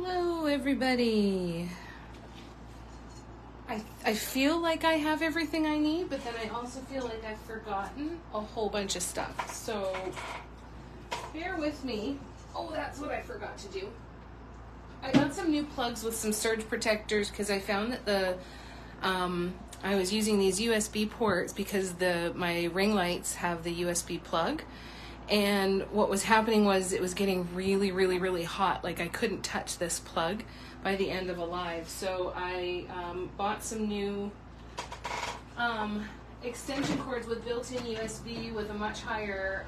Hello, everybody. I feel like I have everything I need, but then I also feel like I've forgotten a whole bunch of stuff. So bear with me. Oh, that's what I forgot to do. I got some new plugs with some surge protectors because I found that I was using these USB ports because my ring lights have the USB plug. And what was happening was it was getting really, really, really hot. Like I couldn't touch this plug by the end of a live. So I bought some new extension cords with built-in USB with a much higher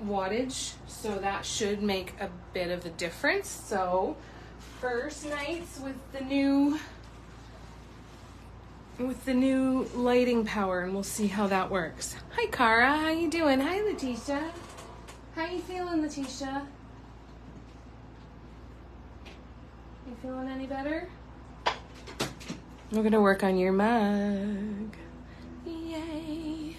wattage. So that should make a bit of a difference. So first nights with the new lighting power, and we'll see how that works. Hi Cara, how you doing? Hi Letitia. How you feeling, Letitia? You feeling any better? We're gonna work on your mug. Yay.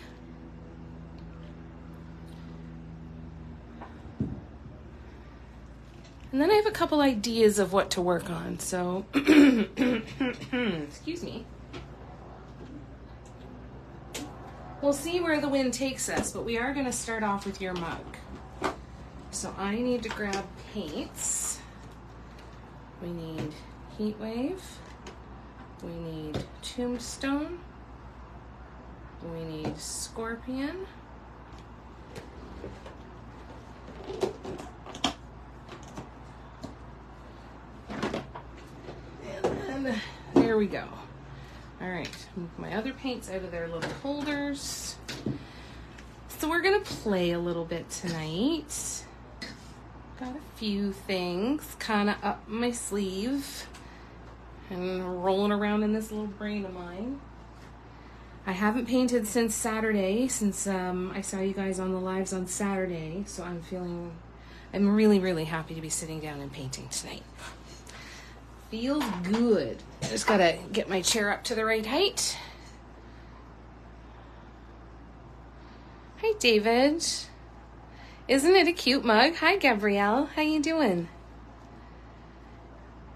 And then I have a couple ideas of what to work on, so excuse me. We'll see where the wind takes us, but we are going to start off with your mug. So I need to grab paints. We need Heat Wave. We need Tombstone. We need Scorpion. And then there we go. All right, move my other paints out of their little holders. So we're gonna play a little bit tonight. Got a few things kind of up my sleeve and rolling around in this little brain of mine. I haven't painted since Saturday, since I saw you guys on the lives on Saturday. So I'm really, really happy to be sitting down and painting tonight. Feels good. I just gotta get my chair up to the right height. Hi, David. Isn't it a cute mug? Hi, Gabrielle. How you doing?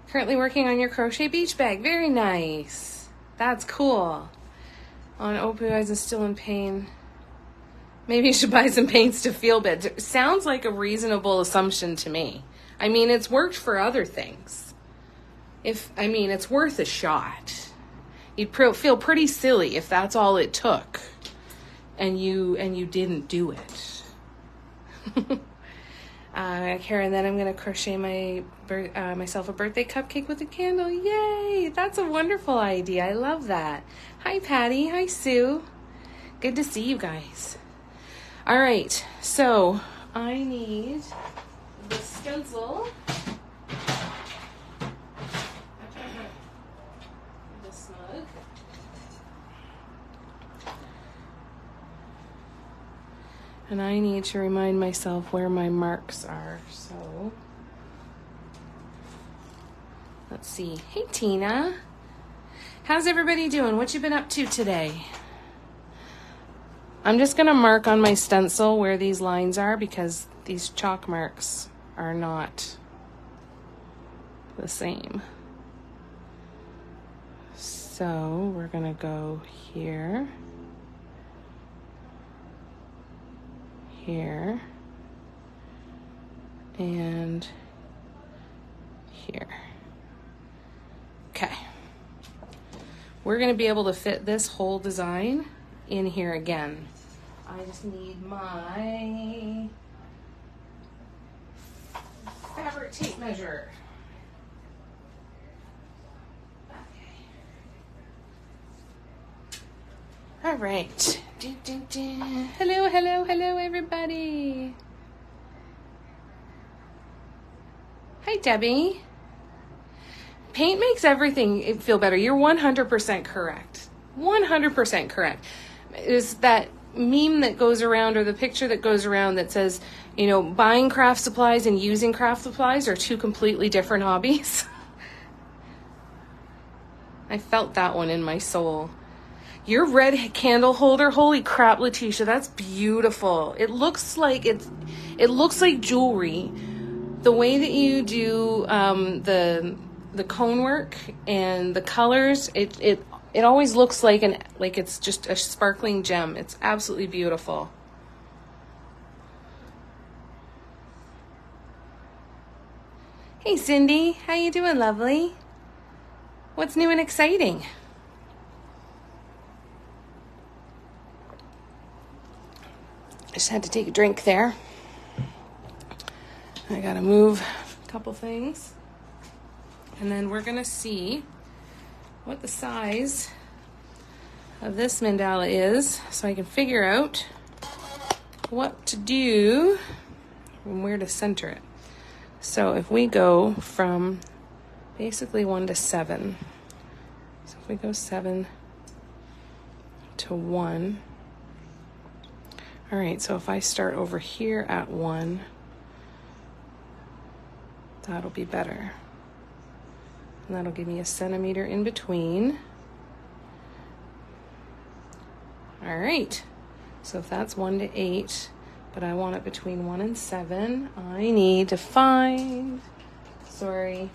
Currently working on your crochet beach bag. Very nice. That's cool. On opioids and still in pain. Maybe you should buy some paints to feel better. Sounds like a reasonable assumption to me. I mean, it's worked for other things. It's worth a shot. You'd feel pretty silly if that's all it took, and you didn't do it. Karen, then I'm gonna crochet myself a birthday cupcake with a candle. Yay! That's a wonderful idea. I love that. Hi, Patty. Hi, Sue. Good to see you guys. All right, so I need the stencil. And I need to remind myself where my marks are, so let's see. Hey, Tina. How's everybody doing? What you been up to today? I'm just going to mark on my stencil where these lines are because these chalk marks are not the same. So we're going to go here. Here and here. Okay. We're going to be able to fit this whole design in here again. I just need my fabric tape measure. All right. Hello, hello, hello, everybody. Hi, Debbie. Paint makes everything feel better. You're 100% correct. 100% correct. Is that meme that goes around, or the picture that goes around that says, buying craft supplies and using craft supplies are two completely different hobbies? I felt that one in my soul. Your red candle holder, holy crap, Letitia, that's beautiful. It looks like jewelry, the way that you do the cone work and the colors, it always looks like it's just a sparkling gem. It's absolutely beautiful. Hey Cindy, how you doing, lovely? What's new and exciting? I just had to take a drink there. I gotta move a couple things. And then we're gonna see what the size of this mandala is so I can figure out what to do and where to center it. So if we go from basically 1 to 7, so if we go 7 to 1, all right, so if I start over here at 1, that'll be better. And that'll give me a centimeter in between. All right, so if that's 1 to 8, but I want it between 1 and 7, I need to find, my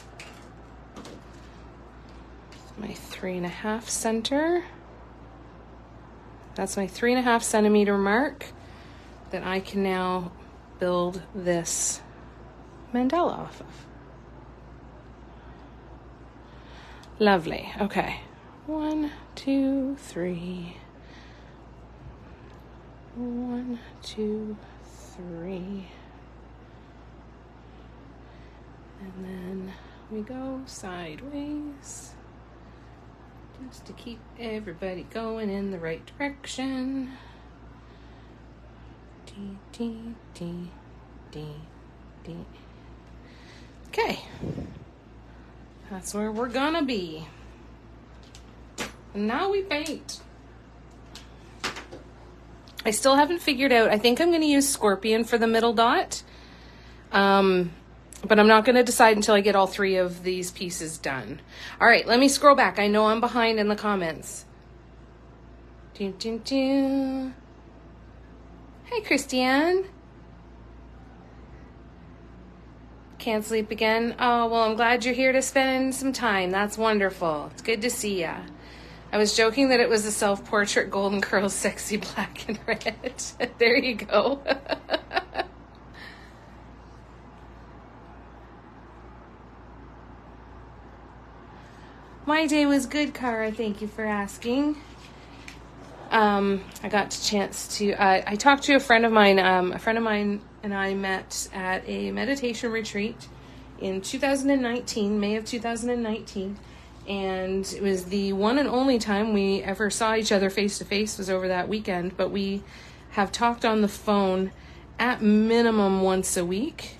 3.5 center. That's my 3.5 centimeter mark that I can now build this mandala off of. Lovely. Okay. 1, 2, 3. 1, 2, 3. And then we go sideways just to keep everybody going in the right direction. D, D, D, D, D. Okay. That's where we're gonna be. And now we paint. I still haven't figured out, I think I'm gonna use scorpion for the middle dot. But I'm not gonna decide until I get all 3 of these pieces done. All right, let me scroll back. I know I'm behind in the comments. Doo, doo, doo. Hi, Christiane. Can't sleep again? Oh, well, I'm glad you're here to spend some time. That's wonderful. It's good to see ya. I was joking that it was a self-portrait golden curls, sexy black and red. There you go. My day was good, Cara. Thank you for asking. I got a chance to, I talked to a friend of mine and I met at a meditation retreat in 2019, May of 2019. And it was the one and only time we ever saw each other face to face was over that weekend. But we have talked on the phone at minimum once a week.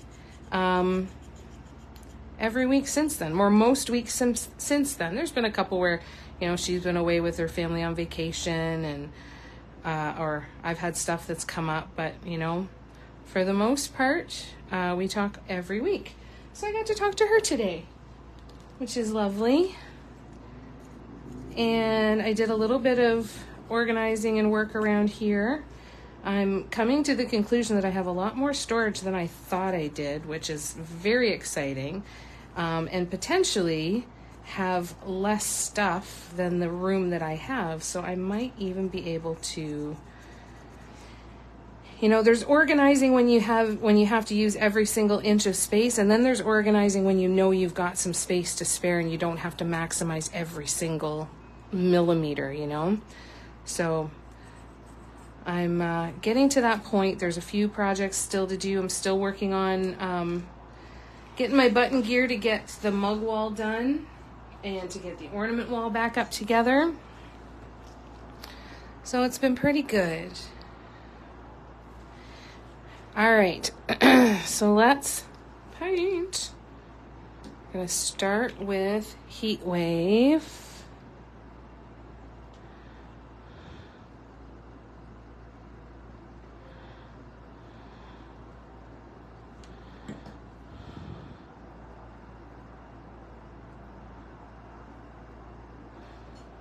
Every week since then, or most weeks since then. There's been a couple where, you know, she's been away with her family on vacation and, or I've had stuff that's come up, but, you know, for the most part, we talk every week. So I got to talk to her today, which is lovely. And I did a little bit of organizing and work around here. I'm coming to the conclusion that I have a lot more storage than I thought I did, which is very exciting, and potentially have less stuff than the room that I have. So I might even be able to, you know, there's organizing when you have to use every single inch of space, and then there's organizing when you know you've got some space to spare and you don't have to maximize every single millimeter, you know. So I'm getting to that point. There's a few projects still to do. I'm still working on getting my button gear to get the mug wall done and to get the ornament wall back up together. So it's been pretty good. All right, so let's paint. I'm gonna start with Heat Wave.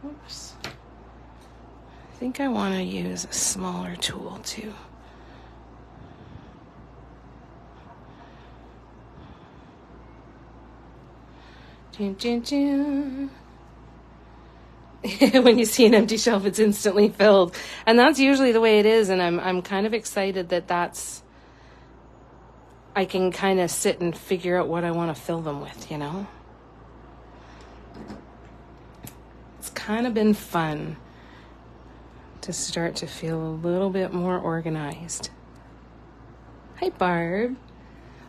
Oops. I think I want to use a smaller tool too. Dun, dun, dun. When you see an empty shelf, it's instantly filled. And that's usually the way it is. And I'm kind of excited that I can kind of sit and figure out what I want to fill them with, you know? It's kind of been fun to start to feel a little bit more organized. Hi, Barb.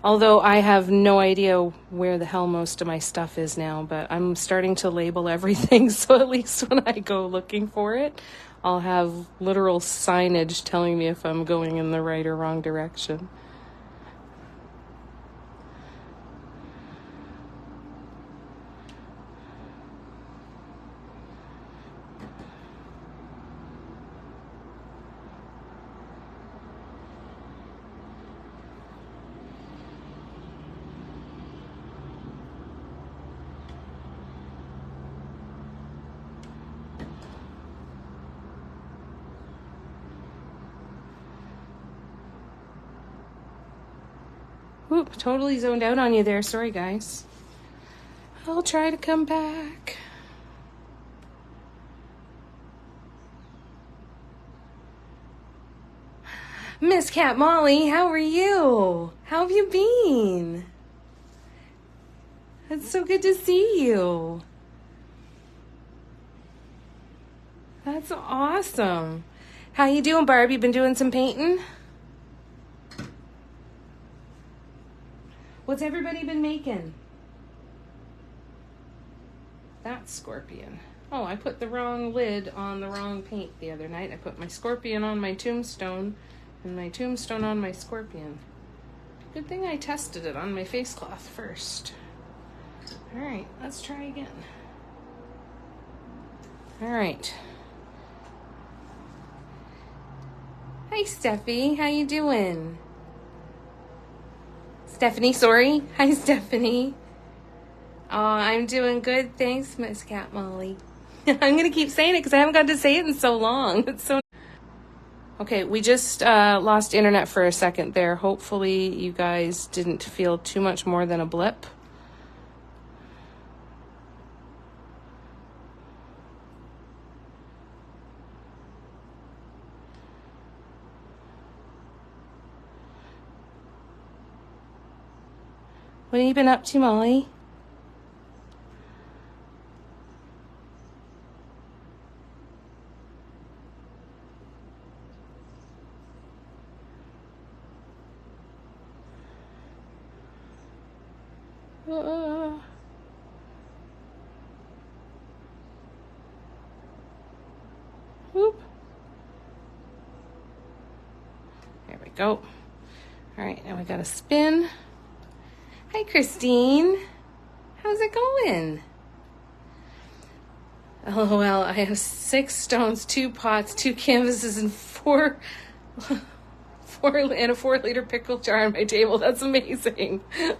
Although I have no idea where the hell most of my stuff is now, but I'm starting to label everything, so at least when I go looking for it, I'll have literal signage telling me if I'm going in the right or wrong direction. Oop, totally zoned out on you there. Sorry, guys. I'll try to come back. Miss Cat Molly, how are you? How have you been? It's so good to see you. That's awesome. How you doing, Barb? You been doing some painting? What's everybody been making? That's scorpion. Oh, I put the wrong lid on the wrong paint the other night. I put my scorpion on my tombstone and my tombstone on my scorpion. Good thing I tested it on my face cloth first. All right, let's try again. All right. Hi, Steffi. How you doing? Stephanie, sorry. Hi, Stephanie. Oh, I'm doing good. Thanks, Miss Cat Molly. I'm going to keep saying it because I haven't got to say it in so long. It's so... Okay, we just lost internet for a second there. Hopefully you guys didn't feel too much more than a blip. What have you been up to, Molly? Whoop. There we go. All right, now we got to spin. Hi, Christine. How's it going? LOL, I have 6 stones, 2 pots, 2 canvases, and 4 and a 4-liter pickle jar on my table. That's amazing.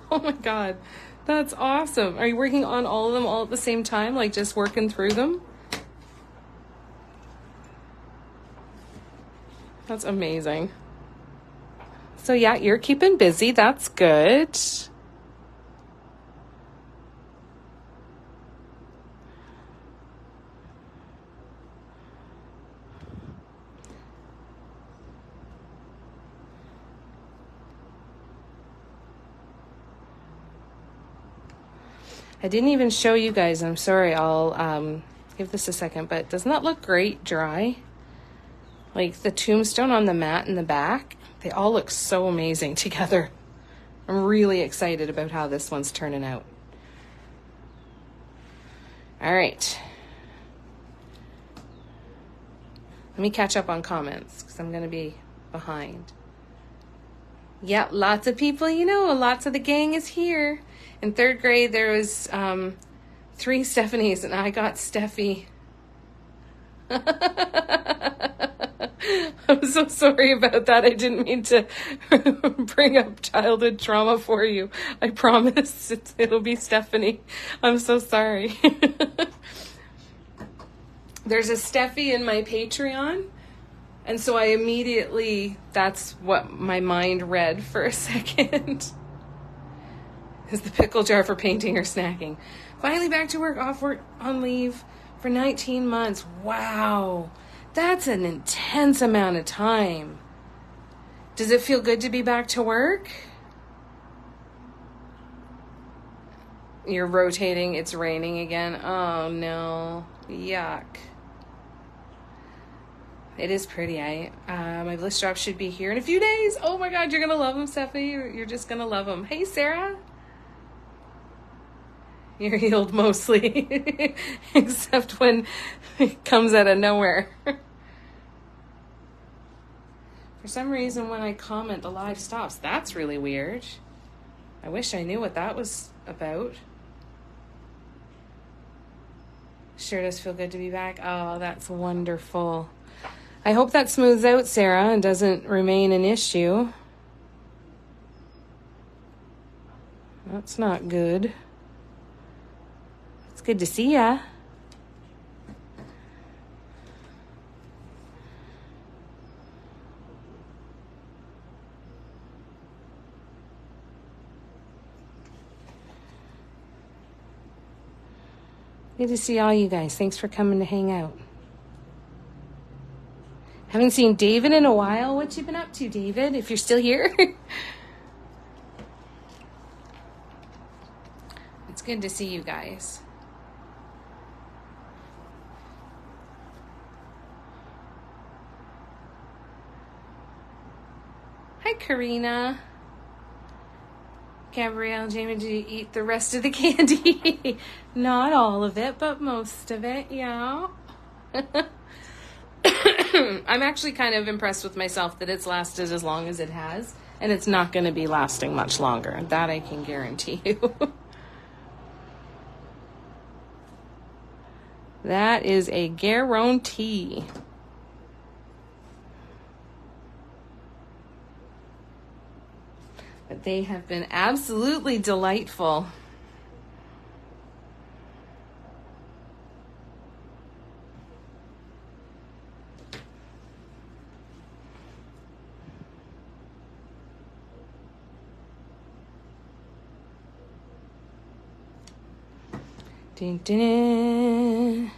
Oh my God. That's awesome. Are you working on all of them all at the same time? Like just working through them? That's amazing. So yeah, you're keeping busy. That's good. I didn't even show you guys. I'm sorry. I'll give this a second, but doesn't that look great dry? Like the tombstone on the mat in the back, they all look so amazing together. I'm really excited about how this one's turning out. All right. Let me catch up on comments because I'm going to be behind. Yeah, lots of people, you know, lots of the gang is here. In 3rd grade, there was 3 Stephanies, and I got Steffi. I'm so sorry about that. I didn't mean to bring up childhood trauma for you. I promise it'll be Stephanie. I'm so sorry. There's a Steffi in my Patreon. And so I immediately, that's what my mind read for a second. Is the pickle jar for painting or snacking? Finally back to work, off work, on leave for 19 months. Wow. That's an intense amount of time. Does it feel good to be back to work? You're rotating. It's raining again. Oh, no. Yuck. It is pretty. My bliss drop should be here in a few days. Oh, my God. You're going to love them, Stephanie. You're just going to love them. Hey, Sarah. You're healed mostly. Except when it comes out of nowhere. For some reason, when I comment, the live stops. That's really weird. I wish I knew what that was about. Sure does feel good to be back. Oh, that's wonderful. I hope that smooths out, Sarah, and doesn't remain an issue. That's not good. It's good to see ya. Good to see all you guys. Thanks for coming to hang out. Haven't seen David in a while. What you been up to, David? If you're still here. It's good to see you guys. Hi, Karina. Gabrielle, Jamie, did you eat the rest of the candy? Not all of it, but most of it, yeah. I'm actually kind of impressed with myself that it's lasted as long as it has, and it's not going to be lasting much longer. That I can guarantee you. That is a guarantee. But they have been absolutely delightful. Dun, dun, dun.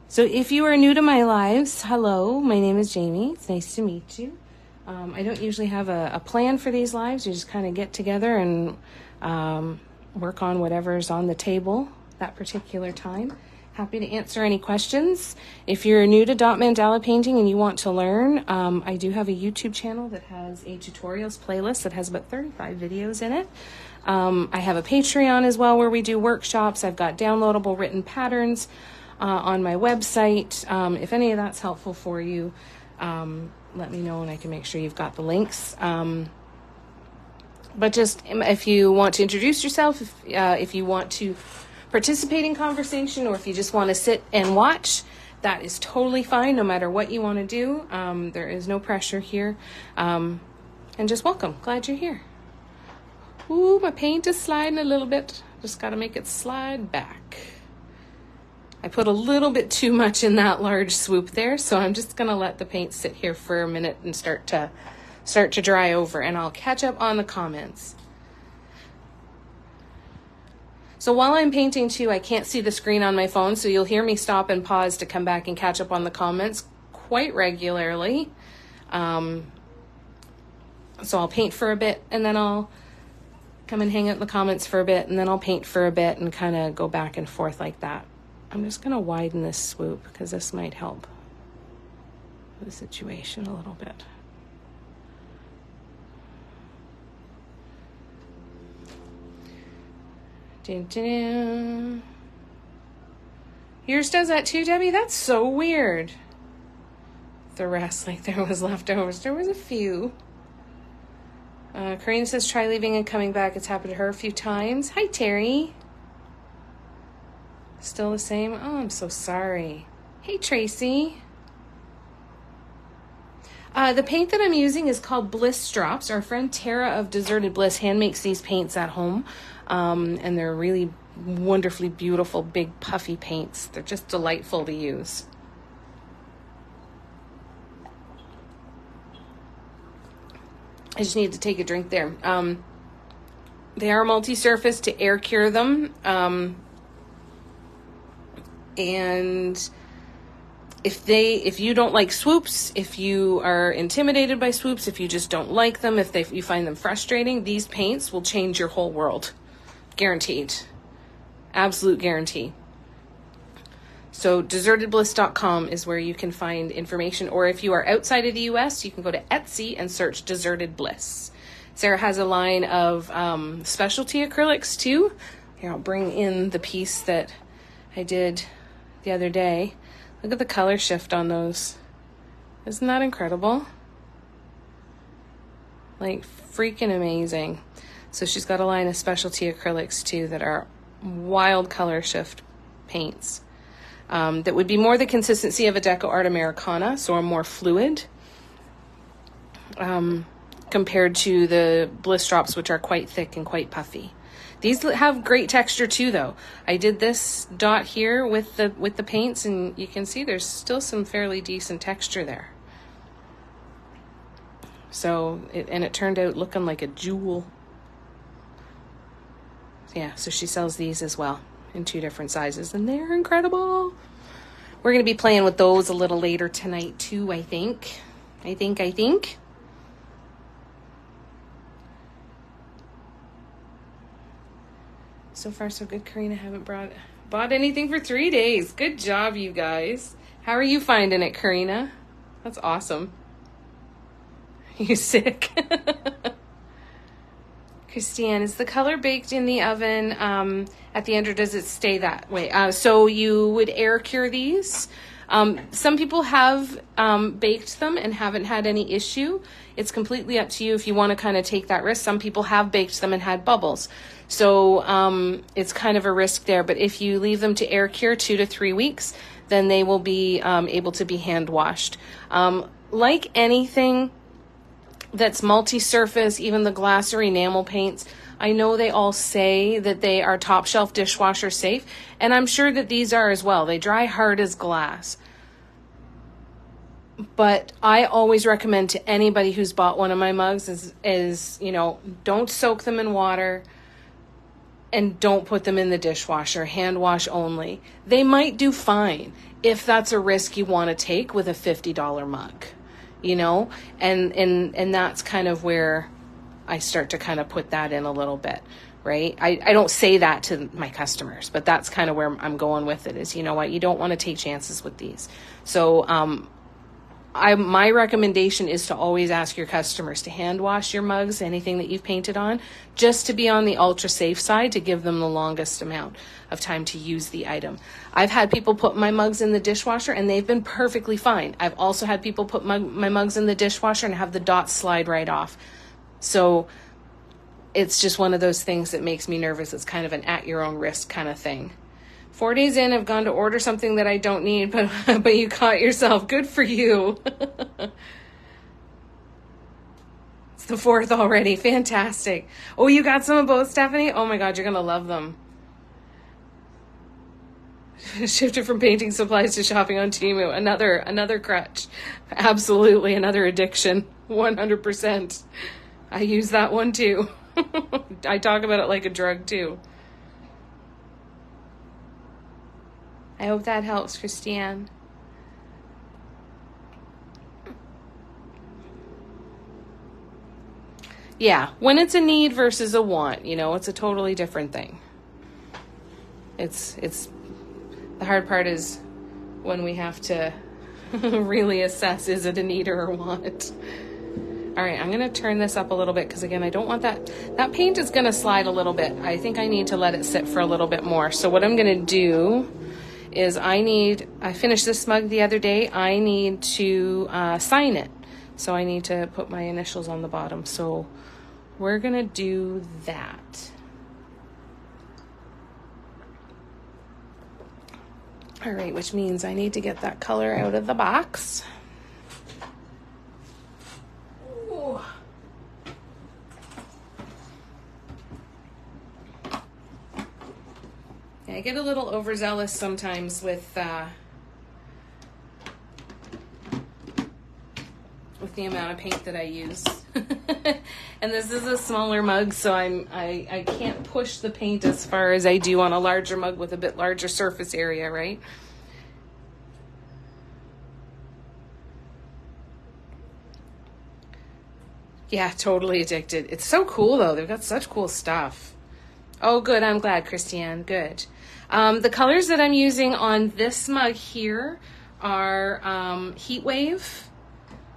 So if you are new to my lives, hello, my name is Jamie. It's nice to meet you. I don't usually have a plan for these lives. We just kind of get together and work on whatever's on the table that particular time. Happy to answer any questions. If you're new to dot mandala painting and you want to learn, I do have a YouTube channel that has a tutorials playlist that has about 35 videos in it. I have a Patreon as well where we do workshops. I've got downloadable written patterns on my website. If any of that's helpful for you, let me know and I can make sure you've got the links. But just if you want to introduce yourself, if you want to participate in conversation, or if you just want to sit and watch, that is totally fine, no matter what you want to do. There is no pressure here. And just welcome. Glad you're here. Ooh, my paint is sliding a little bit. Just got to make it slide back. I put a little bit too much in that large swoop there, so I'm just going to let the paint sit here for a minute and start to dry over, and I'll catch up on the comments. So while I'm painting too, I can't see the screen on my phone, so you'll hear me stop and pause to come back and catch up on the comments quite regularly. So I'll paint for a bit, and then I'll come and hang out in the comments for a bit, and then I'll paint for a bit and kind of go back and forth like that. I'm just going to widen this swoop because this might help the situation a little bit. Dun, dun, dun. Yours does that too, Debbie? That's so weird. The rest, like there was leftovers. There was a few. Karina says, try leaving and coming back. It's happened to her a few times. Hi, Terry. Still the same? Oh, I'm so sorry. Hey, Tracy. The paint that I'm using is called Bliss Drops. Our friend Tara of Deserted Bliss hand makes these paints at home. And they're really wonderfully beautiful, big, puffy paints. They're just delightful to use. I just need to take a drink there. They are multi-surface to air cure them. And if you don't like swoops, if you are intimidated by swoops, if you just don't like them, if you find them frustrating, these paints will change your whole world. Guaranteed. Absolute guarantee. So desertedbliss.com is where you can find information, or if you are outside of the US, you can go to Etsy and search Deserted Bliss. Sarah has a line of specialty acrylics too. Here, I'll bring in the piece that I did the other day. Look at the color shift on those. Isn't that incredible? Like freaking amazing. So she's got a line of specialty acrylics too that are wild color shift paints. That would be more the consistency of a Deco Art Americana, so are more fluid, compared to the Bliss Drops, which are quite thick and quite puffy. These have great texture too, though. I did this dot here with the paints, and you can see there's still some fairly decent texture there. So, it turned out looking like a jewel. Yeah, so she sells these as well in 2 different sizes, and they're incredible. We're going to be playing with those a little later tonight too, I think. I think. So far, so good, Karina. Haven't bought anything for 3 days. Good job, you guys. How are you finding it, Karina? That's awesome. You sick? Christiane, is the color baked in the oven at the end, or does it stay that way? So you would air cure these. Some people have baked them and haven't had any issue. It's completely up to you if you want to kind of take that risk. Some people have baked them and had bubbles. So it's kind of a risk there. But if you leave them to air cure 2 to 3 weeks, then they will be able to be hand washed. Like anything that's multi-surface, even the glass or enamel paints, I know they all say that they are top shelf dishwasher safe, and I'm sure that these are as well. They dry hard as glass. But I always recommend to anybody who's bought one of my mugs is don't soak them in water and don't put them in the dishwasher, hand wash only. They might do fine if that's a risk you want to take with a $50 mug. And that's kind of where I start to kind of put that in a little bit, right? I don't say that to my customers, but that's kind of where I'm going with it is, you know what, you don't want to take chances with these. So, my recommendation is to always ask your customers to hand wash your mugs, anything that you've painted on, just to be on the ultra safe side, to give them the longest amount of time to use the item. I've had people put my mugs in the dishwasher and they've been perfectly fine. I've also had people put my mugs in the dishwasher and have the dots slide right off. So it's just one of those things that makes me nervous. It's kind of an at your own risk kind of thing. 4 days in, I've gone to order something that I don't need, but you caught yourself. Good for you. It's the 4th already. Fantastic. Oh, you got some of both, Stephanie? Oh my God, you're going to love them. Shifted from painting supplies to shopping on Temu. Another crutch. Absolutely, another addiction. 100%. I use that one too. I talk about it like a drug too. I hope that helps, Christiane. Yeah, when it's a need versus a want, it's a totally different thing. It's the hard part is when we have to really assess, is it a need or a want? All right, I'm going to turn this up a little bit because, again, I don't want that paint is going to slide a little bit. I think I need to let it sit for a little bit more. So what I'm going to do is I finished this mug the other day. I need to sign it. So I need to put my initials on the bottom. So we're going to do that. All right, which means I need to get that color out of the box. Ooh. I get a little overzealous sometimes with with the amount of paint that I use. And this is a smaller mug, so I can't push the paint as far as I do on a larger mug with a bit larger surface area, right? Yeah, totally addicted. It's so cool, though. They've got such cool stuff. Oh, good. I'm glad, Christiane. Good. The colors that I'm using on this mug here are Heat Wave,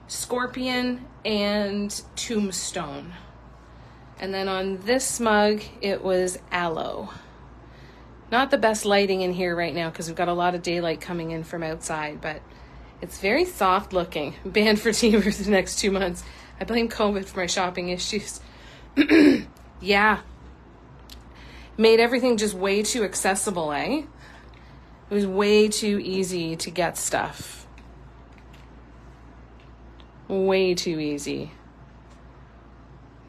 Scorpion, and Tombstone. And then on this mug, it was Aloe. Not the best lighting in here right now because we've got a lot of daylight coming in from outside, but it's very soft looking. Banned for tea for the next 2 months. I blame COVID for my shopping issues. Yeah. Made everything just way too accessible, eh? It was way too easy to get stuff. Way too easy.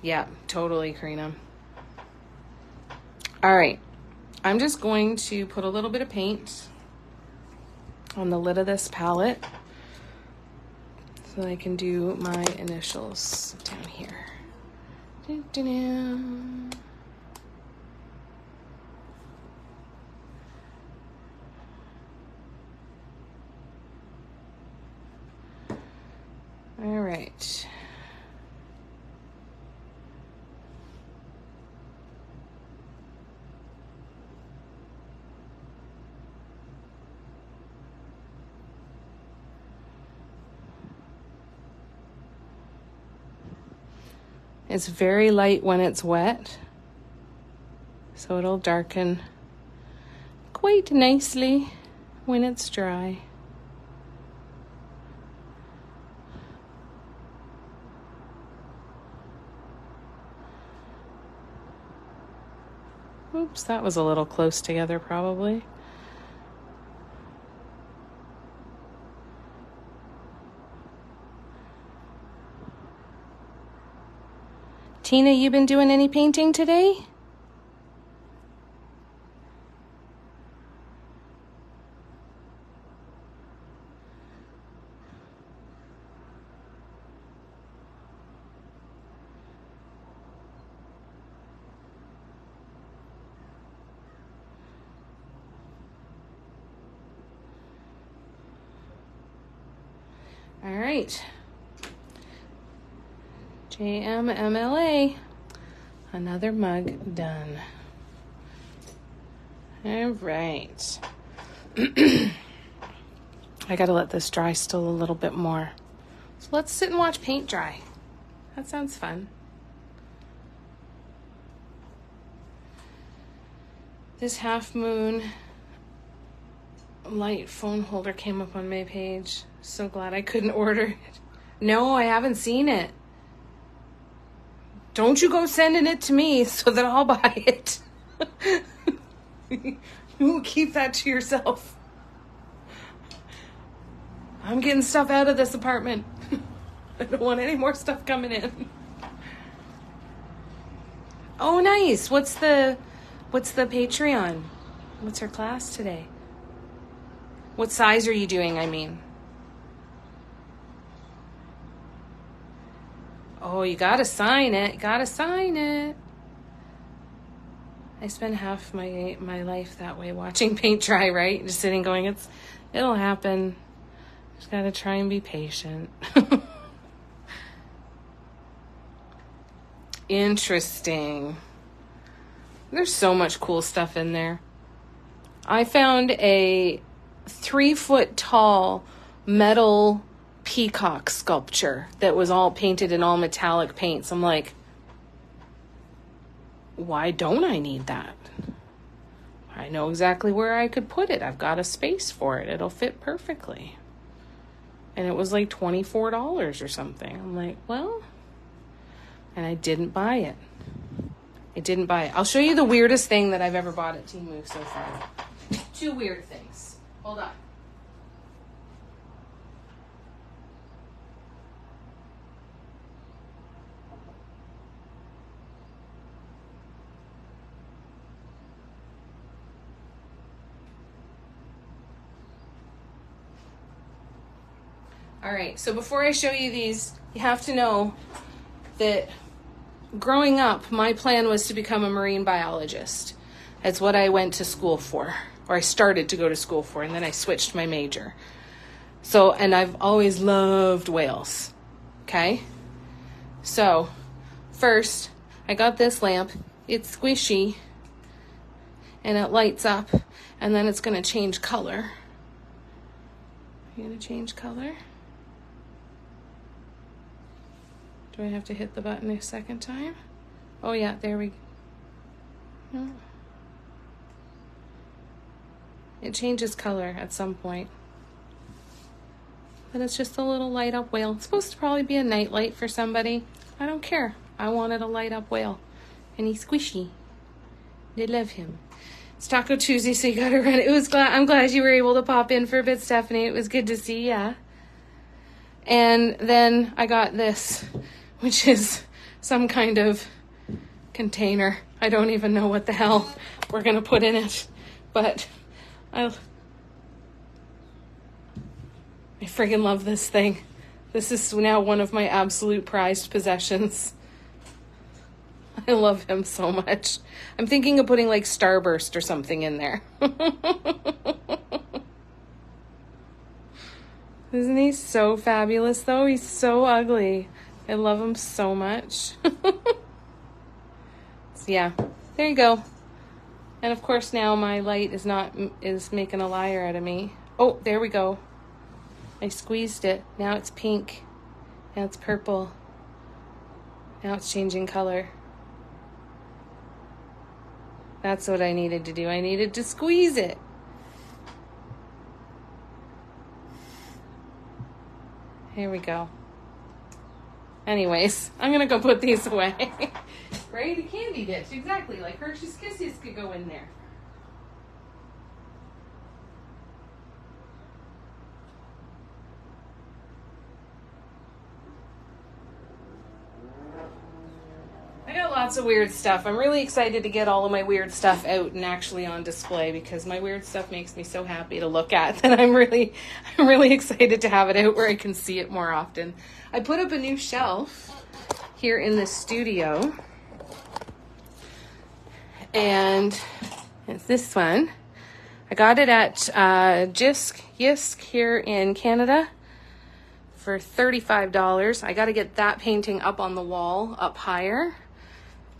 Yeah, totally, Karina. All right. I'm just going to put a little bit of paint on the lid of this palette so that I can do my initials down here. All right. It's very light when it's wet, so it'll darken quite nicely when it's dry. Oops, that was a little close together probably. Tina, you been doing any painting today? All right. JMMLA. Another mug done. All right. I gotta let this dry still a little bit more. So let's sit and watch paint dry. That sounds fun. This half moon light phone holder came up on my page. So glad I couldn't order it. No, I haven't seen it. Don't you go sending it to me so that I'll buy it. You keep that to yourself. I'm getting stuff out of this apartment. I don't want any more stuff coming in. Oh, nice. What's the Patreon? What's her class today? What size are you doing, I mean? Oh, you gotta sign it. Gotta sign it. I spend half my life that way, watching paint dry, right? Just sitting going, it'll happen. Just gotta try and be patient. Interesting. There's so much cool stuff in there. I found a 3-foot tall metal peacock sculpture that was all painted in all metallic paints. I'm like, why don't I need that? I know exactly where I could put it. I've got a space for it. It'll fit perfectly. And it was like $24 or something. I'm like, well, and I didn't buy it. I'll show you the weirdest thing that I've ever bought at Temu so far. 2 weird things. Hold on. All right, so before I show you these you have to know that growing up, my plan was to become a marine biologist. That's what I went to school for, or I started to go to school for, and then I switched my major. So, and I've always loved whales. Okay? So, first, I got this lamp. It's squishy, and it lights up, and then it's going to change color. You going to change color? Do I have to hit the button a second time? Oh yeah, there we go. It changes color at some point. But it's just a little light up whale. It's supposed to probably be a night light for somebody. I don't care. I wanted a light up whale. And he's squishy. They love him. It's Taco Tuesday, so you gotta run. I'm glad you were able to pop in for a bit, Stephanie. It was good to see ya. And then I got this, which is some kind of container. I don't even know what the hell we're gonna put in it, but I friggin' love this thing. This is now one of my absolute prized possessions. I love him so much. I'm thinking of putting like Starburst or something in there. Isn't he so fabulous though? He's so ugly. I love him so much. So yeah, there you go. And of course now my light is making a liar out of me. Oh, there we go. I squeezed it. Now it's pink. Now it's purple. Now it's changing color. That's what I needed to do. I needed to squeeze it. Here we go. Anyways, I'm going to go put these away. Right? A candy dish. Exactly. Like Hershey's Kisses could go in there. I got lots of weird stuff. I'm really excited to get all of my weird stuff out and actually on display because my weird stuff makes me so happy to look at that I'm really excited to have it out where I can see it more often. I put up a new shelf here in the studio, and it's this one. I got it at Yisk here in Canada for $35. I got to get that painting up on the wall up higher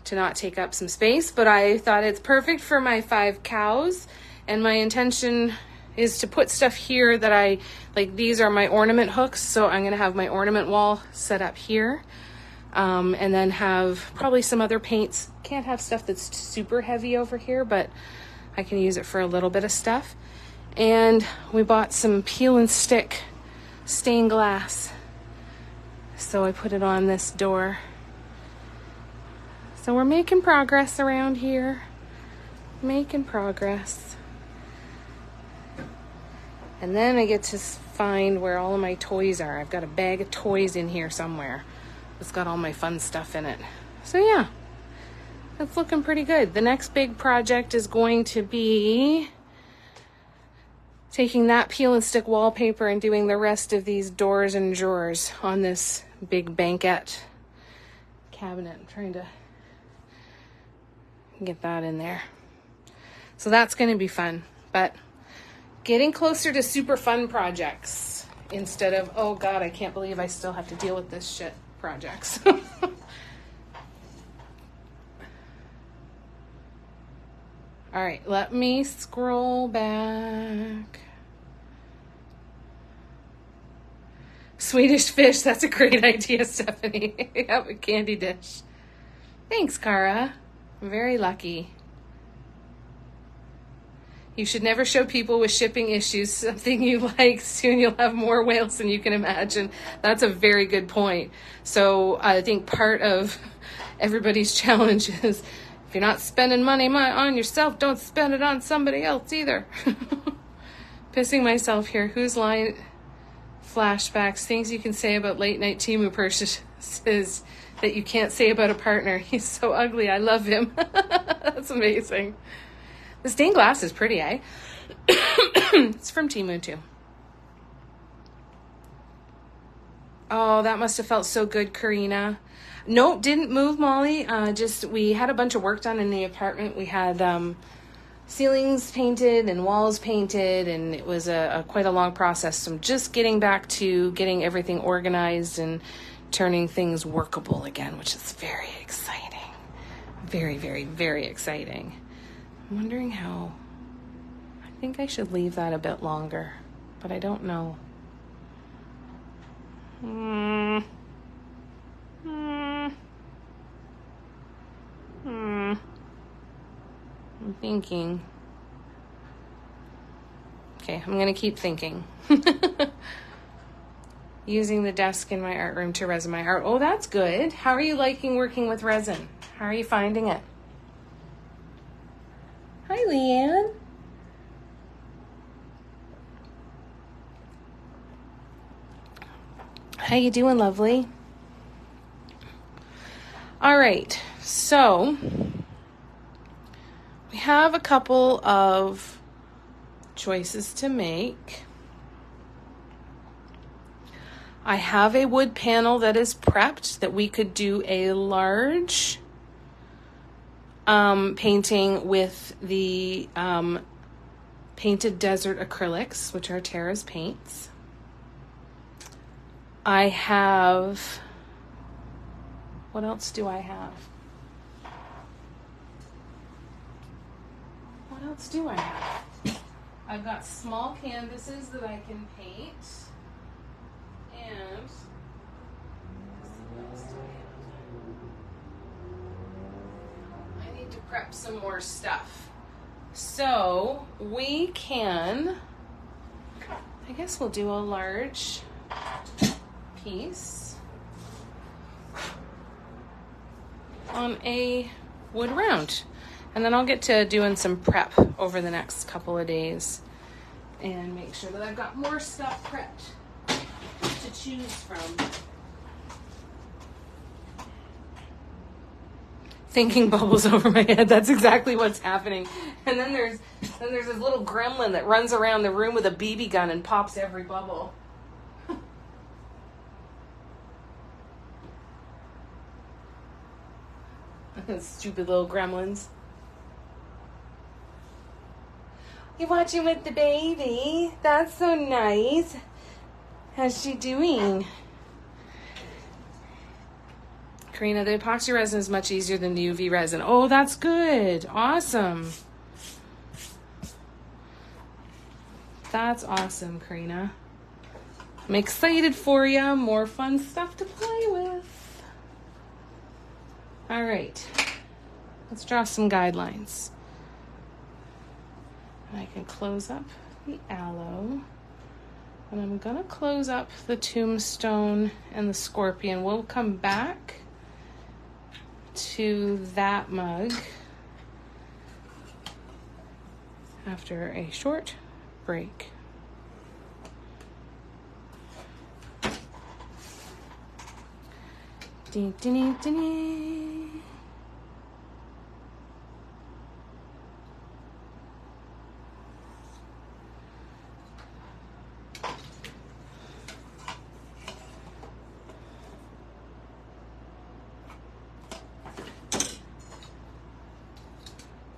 to not take up some space, but I thought it's perfect for my 5 cows, and my intention is to put stuff here that I like. These are my ornament hooks, so I'm gonna have my ornament wall set up here, and then have probably some other paints. Can't have stuff that's super heavy over here, but I can use it for a little bit of stuff. And we bought some peel and stick stained glass, so I put it on this door. So we're making progress around here. Making progress. And then I get to find where all of my toys are. I've got a bag of toys in here somewhere. It's got all my fun stuff in it. So yeah, that's looking pretty good. The next big project is going to be taking that peel and stick wallpaper and doing the rest of these doors and drawers on this big banquette cabinet. I'm trying to get that in there. So that's going to be fun, but getting closer to super fun projects instead of, oh God, I can't believe I still have to deal with this shit projects. All right, let me scroll back. Swedish fish, that's a great idea, Stephanie. Have a candy dish. Thanks, Cara. I'm very lucky. You should never show people with shipping issues something you like. Soon you'll have more whales than you can imagine. That's a very good point. So I think part of everybody's challenge is if you're not spending money on yourself, don't spend it on somebody else either. Pissing myself here. Whose line? Flashbacks. Things you can say about late night Temu purchases that you can't say about a partner. He's so ugly. I love him. That's amazing. The stained glass is pretty, eh? It's from Temu too. Oh, that must have felt so good, Karina. No, didn't move, Molly. Just we had a bunch of work done in the apartment. We had ceilings painted and walls painted, and it was a quite a long process. So I'm just getting back to getting everything organized and turning things workable again, which is very exciting. Very, very, very exciting. I'm wondering how. I think I should leave that a bit longer, but I don't know. I'm thinking. Okay, I'm going to keep thinking. Using the desk in my art room to resin my art. Oh, that's good. How are you liking working with resin? How are you finding it? Hi, Leanne. How you doing, lovely? All right, so we have a couple of choices to make. I have a wood panel that is prepped that we could do a large painting with the painted desert acrylics, which are Tara's paints. I have, what else do I have? What else do I have? I've got small canvases that I can paint. And I need to prep some more stuff. So we can, I guess we'll do a large piece on a wood round. And then I'll get to doing some prep over the next couple of days and make sure that I've got more stuff prepped to choose from. Thinking bubbles over my head. That's exactly what's happening. And then there's this little gremlin that runs around the room with a BB gun and pops every bubble. Stupid little gremlins. You're watching with the baby. That's so nice. How's she doing? Karina, the epoxy resin is much easier than the UV resin. Oh, that's good. Awesome. That's awesome, Karina. I'm excited for you. More fun stuff to play with. All right. Let's draw some guidelines. I can close up the aloe. And I'm going to close up the tombstone and the scorpion. We'll come back to that mug after a short break. Ding, ding, ding, ding.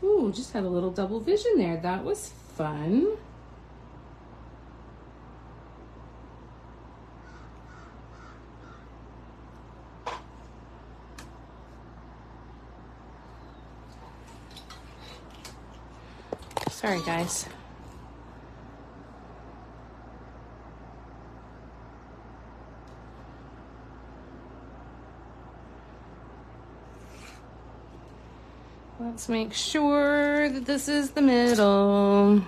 Ooh, just had a little double vision there. That was fun. Sorry, guys. Let's make sure that this is the middle.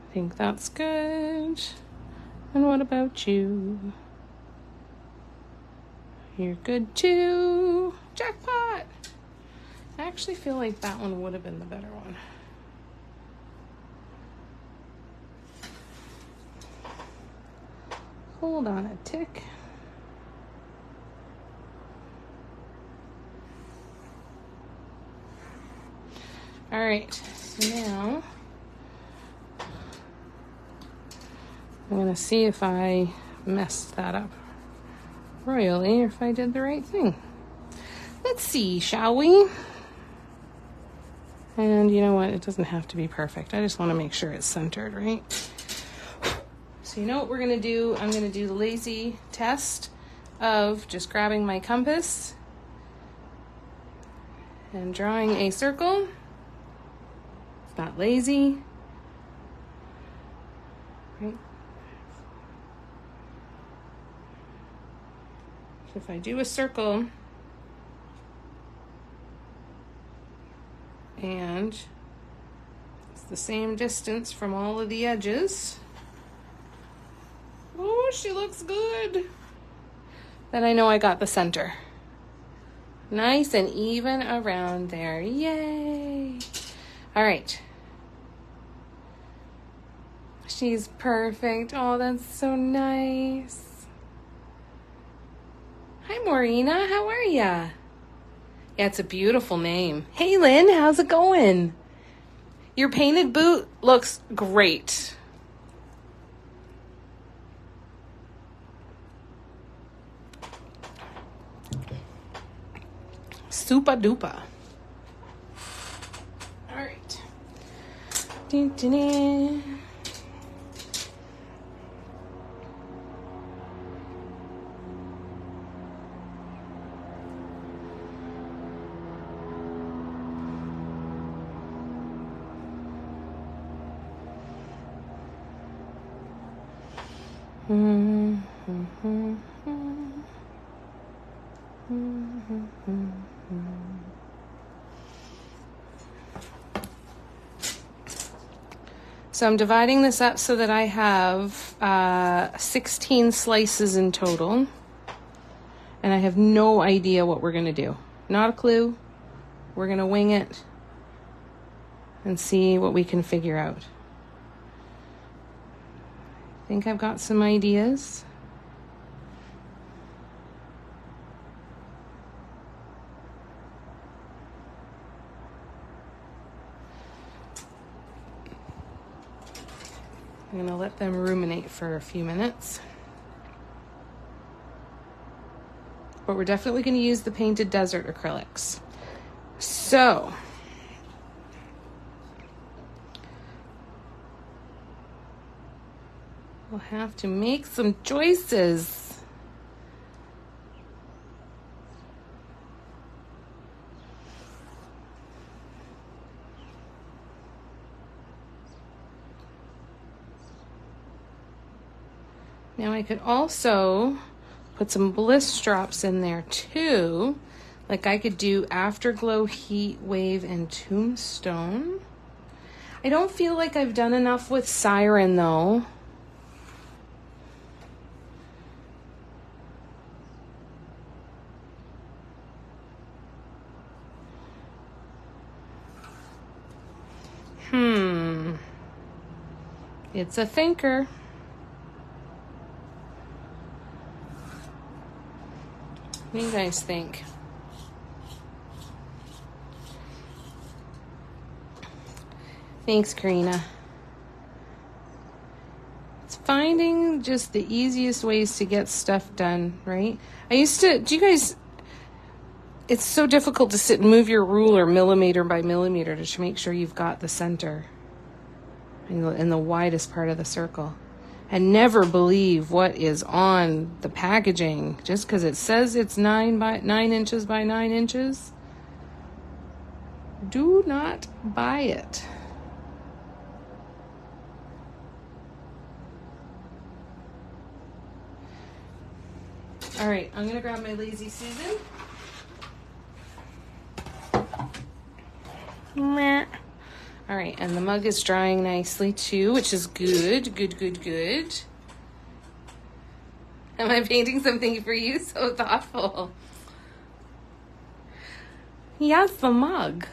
I think that's good. And what about you? You're good too. Jackpot! I actually feel like that one would have been the better one. Hold on a tick. right, so now I'm gonna see if I messed that up royally or if I did the right thing. Let's see, shall we? And you know what? It doesn't have to be perfect. I just want to make sure it's centered, right? So you know what we're going to do? I'm going to do the lazy test of just grabbing my compass and drawing a circle. It's not lazy. Right? So if I do a circle, and it's the same distance from all of the edges. Oh, she looks good. Then I know I got the center. Nice and even around there. Yay. All right. She's perfect. Oh, that's so nice. Hi, Morena. How are ya? Yeah, it's a beautiful name. Hey, Lynn, how's it going? Your painted boot looks great. Super duper. All right. Dun-dun-dun. So I'm dividing this up so that I have 16 slices in total. And I have no idea what we're going to do. Not a clue. We're going to wing it and see what we can figure out. I think I've got some ideas. I'm going to let them ruminate for a few minutes. But we're definitely going to use the painted desert acrylics. So, we'll have to make some choices. Now I could also put some bliss drops in there too. Like I could do Afterglow, Heat Wave, and Tombstone. I don't feel like I've done enough with Siren though. It's a thinker. What do you guys think? Thanks, Karina. It's finding just the easiest ways to get stuff done, right? Do you guys, it's so difficult to sit and move your ruler millimeter by millimeter to make sure you've got the center in the widest part of the circle. And never believe what is on the packaging just because it says it's 9 inches by 9 inches. Do not buy it. All right, I'm gonna grab my Lazy Susan. Meh. All right, and the mug is drying nicely too, which is good. Good. Am I painting something for you? So thoughtful. Yes, the mug.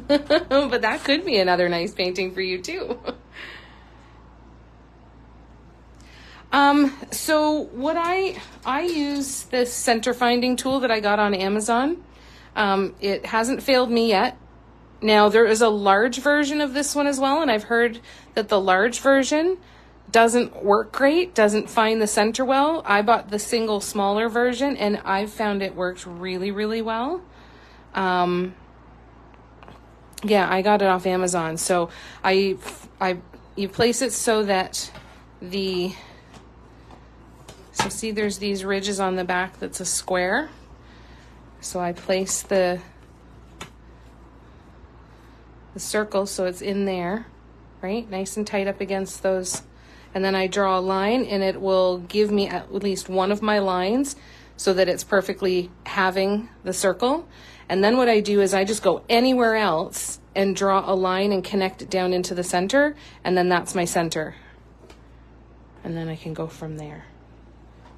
But that could be another nice painting for you too. So what I use this center finding tool that I got on Amazon. It hasn't failed me yet. Now, there is a large version of this one as well, and I've heard that the large version doesn't work great, doesn't find the center well. I bought the single smaller version, and I've found it works really, really well. Yeah, I got it off Amazon. So you place it so that so see there's these ridges on the back that's a square. So I place the circle so it's in there, right? Nice and tight up against those. And then I draw a line, and it will give me at least one of my lines so that it's perfectly having the circle. And then what I do is I just go anywhere else and draw a line and connect it down into the center, and then that's my center. And then I can go from there.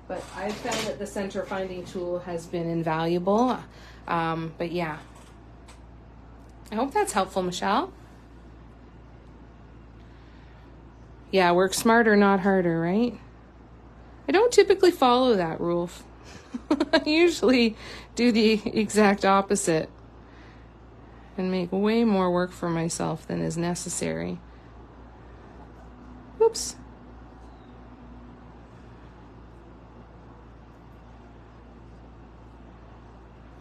But I've found that the center finding tool has been invaluable. But yeah. I hope that's helpful, Michelle. Yeah, work smarter, not harder, right? I don't typically follow that rule. I usually do the exact opposite and make way more work for myself than is necessary. Oops.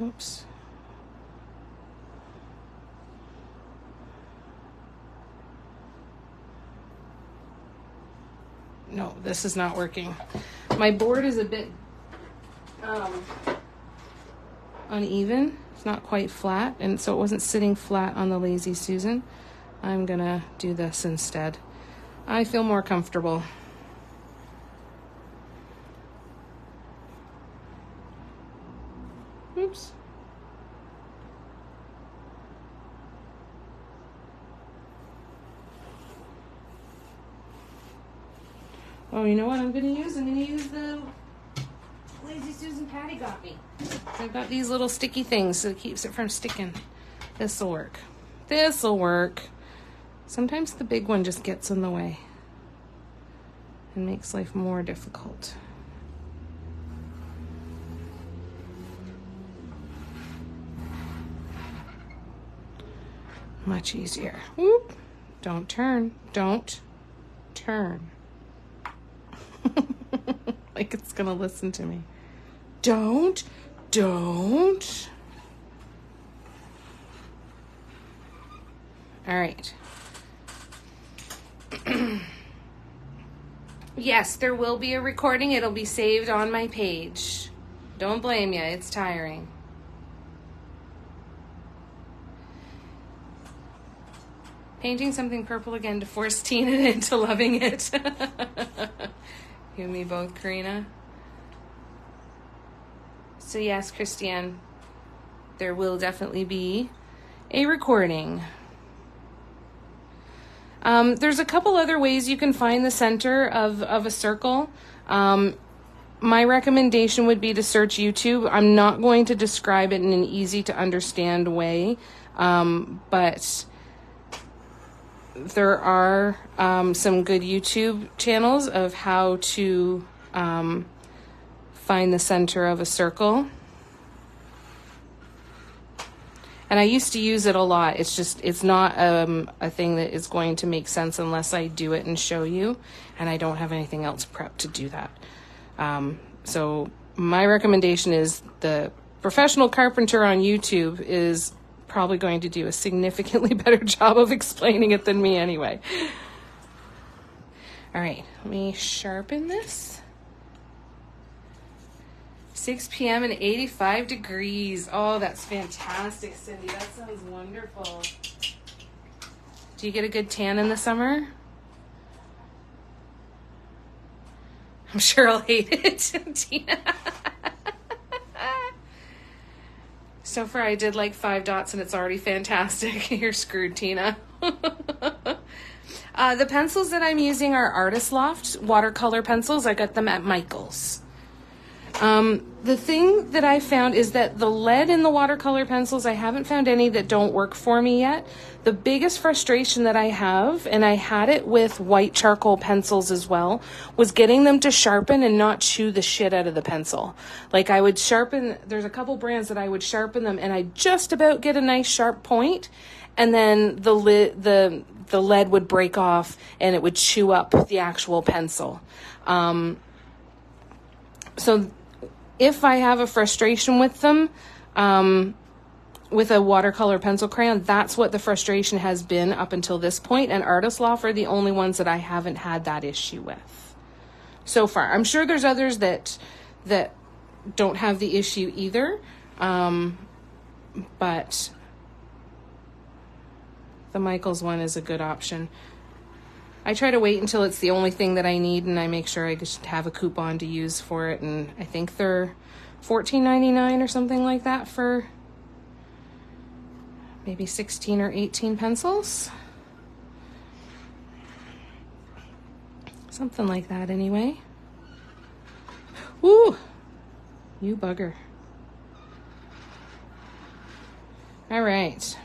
Oops. No, this is not working. My board is a bit uneven. It's not quite flat, and so it wasn't sitting flat on the Lazy Susan. I'm gonna do this instead. I feel more comfortable. Oops. Oh, you know what I'm going to use? I'm going to use the Lazy Susan Patty got me. I've got these little sticky things so it keeps it from sticking. This'll work. This'll work. Sometimes the big one just gets in the way and makes life more difficult. Much easier. Whoop. Don't turn. Don't turn. Like it's gonna listen to me. Don't. All right. Yes, there will be a recording. It'll be saved on my page. Don't blame ya. It's tiring. Painting something purple again to force Tina into loving it. You and me both, Karina. So yes, Christiane, there will definitely be a recording. There's a couple other ways you can find the center of a circle. My recommendation would be to search YouTube. I'm not going to describe it in an easy to understand way, but there are some good YouTube channels of how to find the center of a circle. And I used to use it a lot. It's not a thing that is going to make sense unless I do it and show you. And I don't have anything else prepped to do that. So my recommendation is the professional carpenter on YouTube is probably going to do a significantly better job of explaining it than me anyway. All right, let me sharpen this. 6 p.m. and 85 degrees. Oh, that's fantastic, Cindy. That sounds wonderful. Do you get a good tan in the summer? I'm sure I'll hate it, Tina. So far, I did like 5 dots and it's already fantastic. You're screwed, Tina. The pencils that I'm using are Artist Loft watercolor pencils. I got them at Michael's. The thing that I found is that the lead in the watercolor pencils, I haven't found any that don't work for me yet. The biggest frustration that I have, and I had it with white charcoal pencils as well, was getting them to sharpen and not chew the shit out of the pencil. Like I would sharpen, there's a couple brands that I would sharpen them and I just about get a nice sharp point, and then the lead would break off and it would chew up the actual pencil. So if I have a frustration with them, with a watercolor pencil crayon, that's what the frustration has been up until this point. And Artist Loft are the only ones that I haven't had that issue with so far. I'm sure there's others that don't have the issue either. But the Michaels one is a good option. I try to wait until it's the only thing that I need, and I make sure I just have a coupon to use for it. And I think they're $14.99 or something like that for maybe 16 or 18 pencils. Something like that anyway. Woo! You bugger. All right.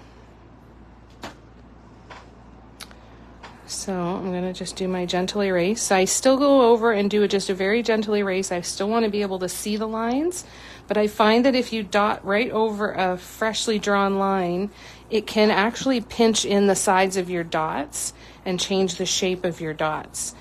So I'm going to just do my gentle erase. I still go over and do just a very gentle erase. I still want to be able to see the lines, but I find that if you dot right over a freshly drawn line, it can actually pinch in the sides of your dots and change the shape of your dots.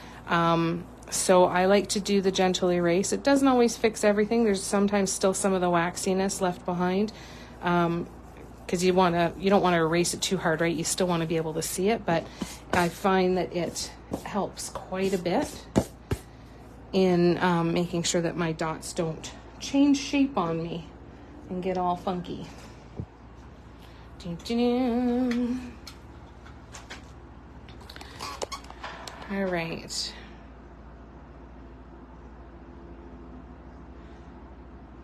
So I like to do the gentle erase. It doesn't always fix everything. There's sometimes still some of the waxiness left behind. Because you don't want to erase it too hard, right? You still want to be able to see it, but I find that it helps quite a bit in making sure that my dots don't change shape on me and get all funky. All right.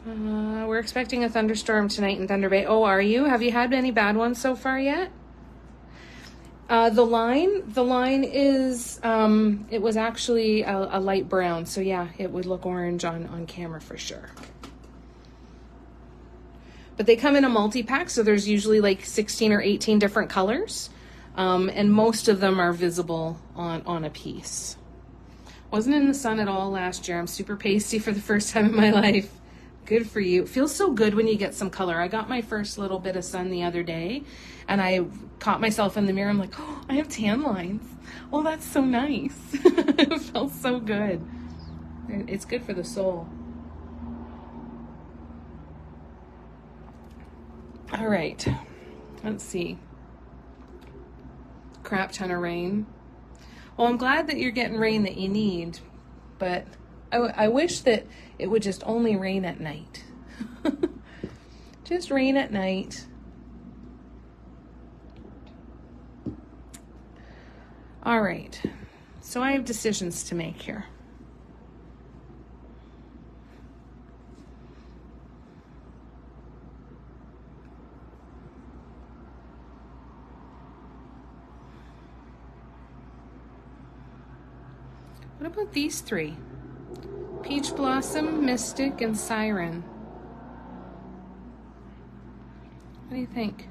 We're expecting a thunderstorm tonight in Thunder Bay. Oh, are you? Have you had any bad ones so far yet? The line is, it was actually a light brown. So yeah, it would look orange on camera for sure. But they come in a multi-pack, so there's usually like 16 or 18 different colors. And most of them are visible on a piece. Wasn't in the sun at all last year. I'm super pasty for the first time in my life. Good for you. It feels so good when you get some color. I got my first little bit of sun the other day, and I caught myself in the mirror. I'm like, oh, I have tan lines. Oh, that's so nice. It felt so good. It's good for the soul. All right. Let's see. Crap ton of rain. Well, I'm glad that you're getting rain that you need, but I wish that it would just only rain at night. Just rain at night. All right. So I have decisions to make here. What about these three? Peach Blossom, Mystic, and Siren. What do you think?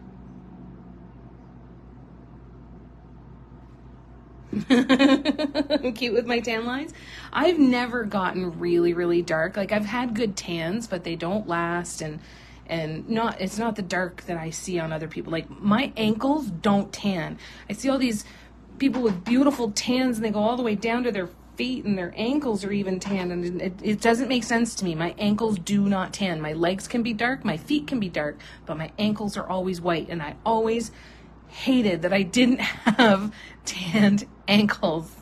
I'm cute with my tan lines. I've never gotten really, really dark. Like I've had good tans, but they don't last, and it's not the dark that I see on other people. Like my ankles don't tan. I see all these people with beautiful tans and they go all the way down to their feet and their ankles are even tan, and it doesn't make sense to me. My ankles do not tan. My legs can be dark, my feet can be dark, but my ankles are always white, and I always hated that I didn't have tanned ankles.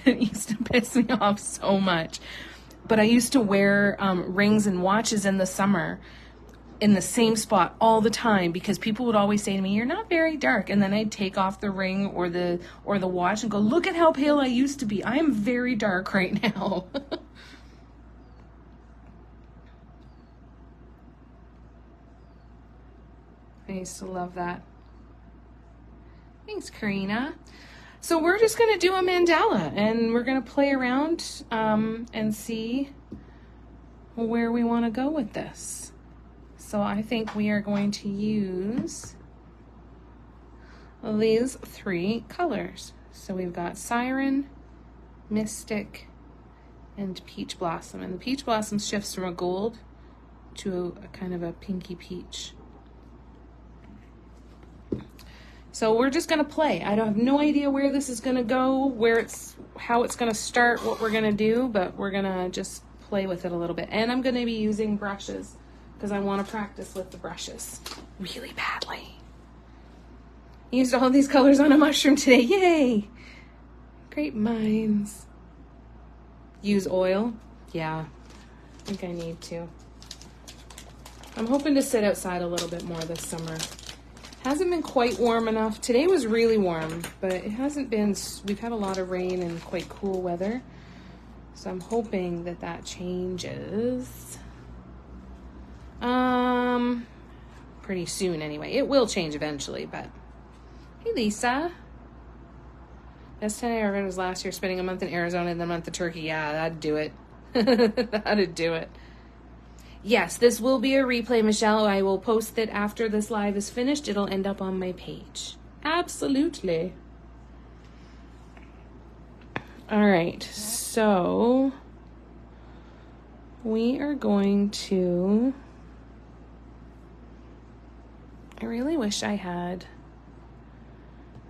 It used to piss me off so much. But I used to wear rings and watches in the summer in the same spot all the time because people would always say to me, you're not very dark. And then I'd take off the ring or the watch and go, look at how pale I used to be. I am very dark right now. I used to love that. Thanks, Karina. So we're just going to do a mandala and we're going to play around and see where we want to go with this. So I think we are going to use these 3 colors. So we've got Siren, Mystic, and Peach Blossom. And the Peach Blossom shifts from a gold to a kind of a pinky peach. So we're just gonna play. I don't have no idea where this is gonna go, how it's gonna start, what we're gonna do, but we're gonna just play with it a little bit. And I'm gonna be using brushes because I want to practice with the brushes really badly. Used all these colors on a mushroom today. Yay! Great minds. Use oil? Yeah, I think I need to. I'm hoping to sit outside a little bit more this summer. Hasn't been quite warm enough. Today was really warm, but it hasn't been. We've had a lot of rain and quite cool weather. So I'm hoping that that changes. Pretty soon anyway. It will change eventually, but hey, Lisa. Best 10 I ever was last year, spending a month in Arizona and then a month in Turkey. Yeah, that'd do it. That'd do it. Yes, this will be a replay, Michelle. I will post it after this live is finished. It'll end up on my page. Absolutely. All right, so we are going to... I really wish I had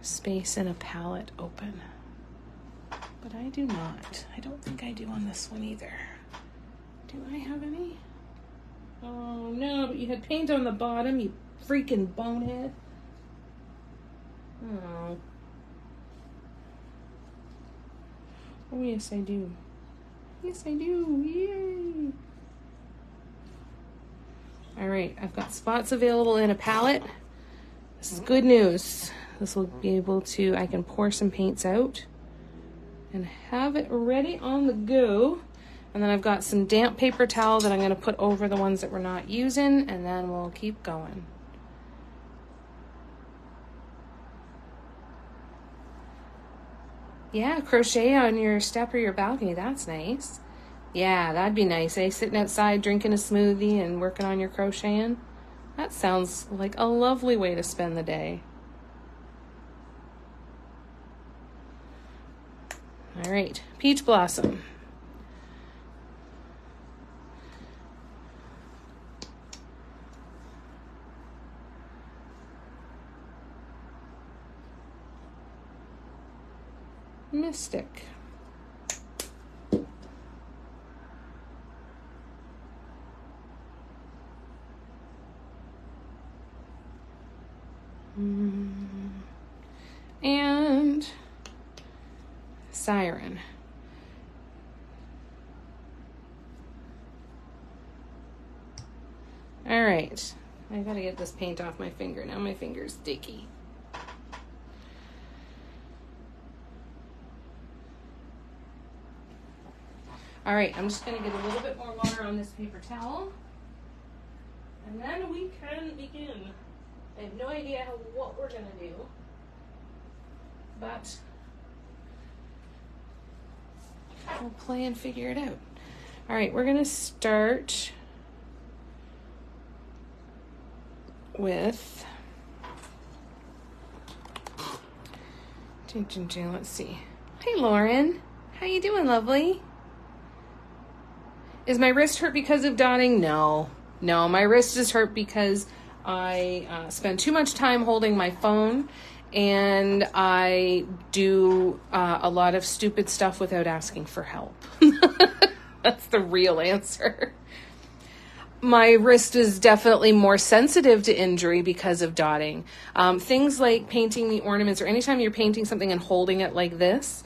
space in a palette open, but I do not. I don't think I do on this one either. Do I have any? Oh no, but you had paint on the bottom, you freaking bonehead. Oh. Oh yes I do. Yes I do, yay. All right, I've got spots available in a palette. This is good news. This will be able to, I can pour some paints out and have it ready on the go. And then I've got some damp paper towel that I'm going to put over the ones that we're not using, and then we'll keep going. Yeah, crochet on your step or your balcony. That's nice. Yeah, that'd be nice, eh? Sitting outside, drinking a smoothie and working on your crocheting. That sounds like a lovely way to spend the day. All right, Peach Blossom. Mystic. And Siren. All right, I gotta get this paint off my finger. Now my finger's sticky. All right, I'm just gonna get a little bit more water on this paper towel, and then we can begin. I have no idea what we're gonna do, but we'll play and figure it out. All right, we're gonna start with, let's see. Hey, Lauren, how you doing, lovely? Is my wrist hurt because of dotting? No, my wrist is hurt because I spend too much time holding my phone, and I do a lot of stupid stuff without asking for help. That's the real answer. My wrist is definitely more sensitive to injury because of dotting. Things like painting the ornaments, or anytime you're painting something and holding it like this,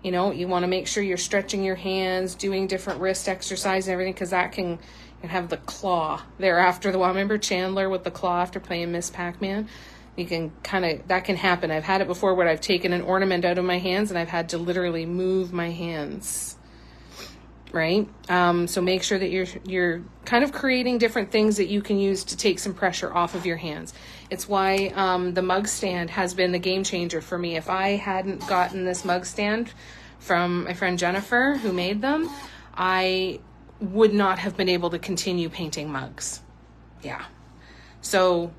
you know, you want to make sure you're stretching your hands, doing different wrist exercise and everything, because that can have the claw there after the while. Remember Chandler with the claw after playing Miss Pac-Man? You can that can happen. I've had it before where I've taken an ornament out of my hands and I've had to literally move my hands, right? So make sure that you're kind of creating different things that you can use to take some pressure off of your hands. It's why the mug stand has been the game changer for me. If I hadn't gotten this mug stand from my friend Jennifer, who made them, I would not have been able to continue painting mugs. Yeah. So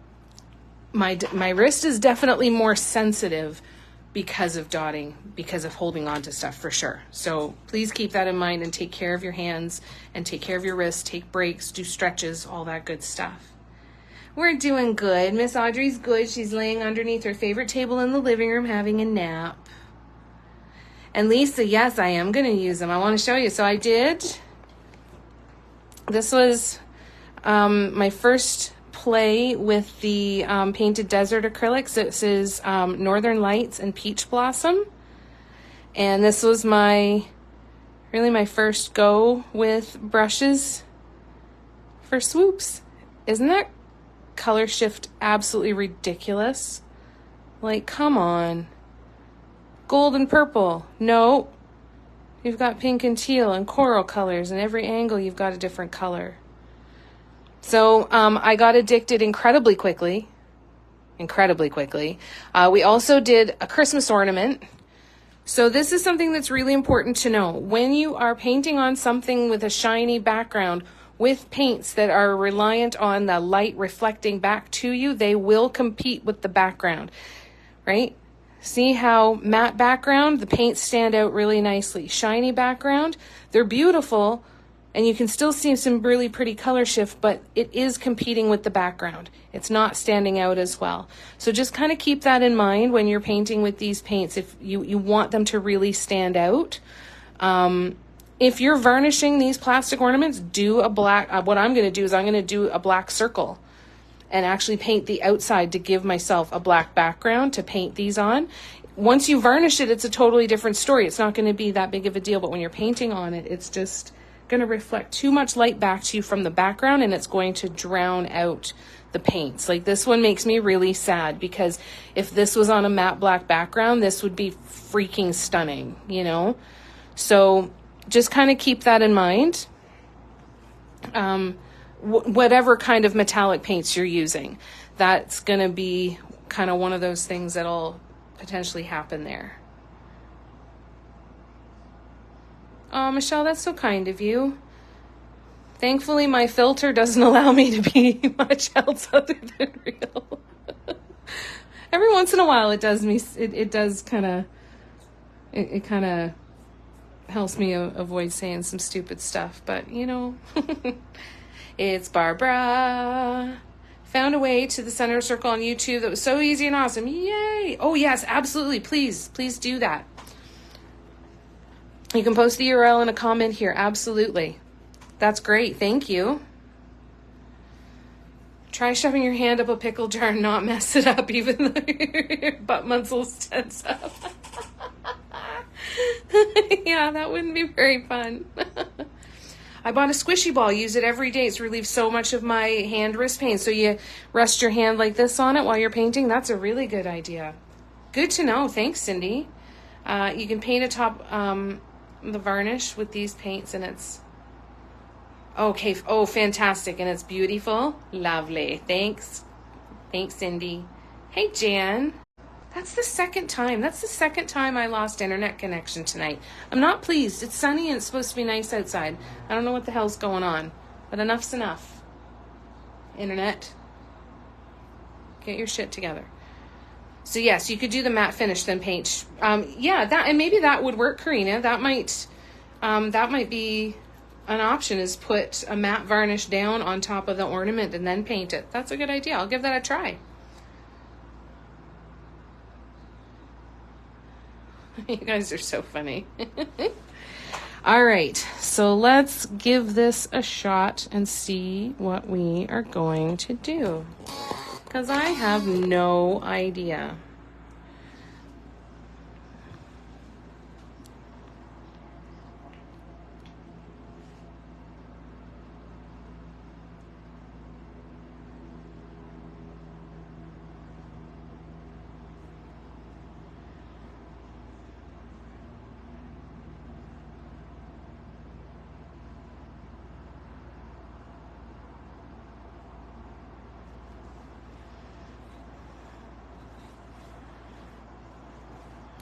my wrist is definitely more sensitive because of dotting, because of holding on to stuff, for sure. So please keep that in mind and take care of your hands and take care of your wrists, take breaks, do stretches, all that good stuff. We're doing good. Miss Audrey's good. She's laying underneath her favorite table in the living room having a nap. And Lisa, yes, I am going to use them. I want to show you. So I did. This was my first play with the painted desert acrylics. This is Northern Lights and Peach Blossom. And this was my first go with brushes for swoops. Isn't that color shift absolutely ridiculous? Like, come on. Gold and purple. No. You've got pink and teal and coral colors, and every angle you've got a different color. So I got addicted incredibly quickly. We also did a Christmas ornament. So this is something that's really important to know. When you are painting on something with a shiny background, with paints that are reliant on the light reflecting back to you, they will compete with the background, right? See how matte background, the paints stand out really nicely. Shiny background, they're beautiful, and you can still see some really pretty color shift, but it is competing with the background. It's not standing out as well. So just kind of keep that in mind when you're painting with these paints, if you want them to really stand out. If you're varnishing these plastic ornaments, do a black, what I'm going to do is I'm going to do a black circle and actually paint the outside to give myself a black background to paint these on. Once you varnish it, it's a totally different story. It's not going to be that big of a deal, but when you're painting on it, it's just going to reflect too much light back to you from the background, and it's going to drown out the paints. Like this one makes me really sad, because if this was on a matte black background, this would be freaking stunning, you know? So just kind of keep that in mind. Whatever kind of metallic paints you're using, that's going to be kind of one of those things that'll potentially happen there. Oh, Michelle, that's so kind of you. Thankfully, my filter doesn't allow me to be much else other than real. Every once in a while, it does me. It does kind of. It kind of helps me avoid saying some stupid stuff, but you know. It's Barbara. Found a way to the center circle on YouTube that was so easy and awesome. Yay! Oh yes, absolutely. Please do that. You can post the URL in a comment here. Absolutely. That's great. Thank you. Try shoving your hand up a pickle jar and not mess it up, even though your butt muscles tense up. Yeah, that wouldn't be very fun. I bought a squishy ball. Use it every day. It's relieved so much of my hand wrist pain. So you rest your hand like this on it while you're painting. That's a really good idea. Good to know. Thanks, Cindy. You can paint atop the varnish with these paints, and it's okay. Oh, fantastic. And it's beautiful. Lovely. Thanks, Cindy. Hey, Jan. That's the second time I lost internet connection tonight. I'm not pleased. It's sunny and it's supposed to be nice outside. I don't know what the hell's going on, but enough's enough. Internet, get your shit together. So yes, you could do the matte finish, then paint. Yeah, that, and maybe that would work, Karina. That might be an option, is put a matte varnish down on top of the ornament and then paint it. That's a good idea. I'll give that a try. You guys are so funny. All right, so let's give this a shot and see what we are going to do, because I have no idea.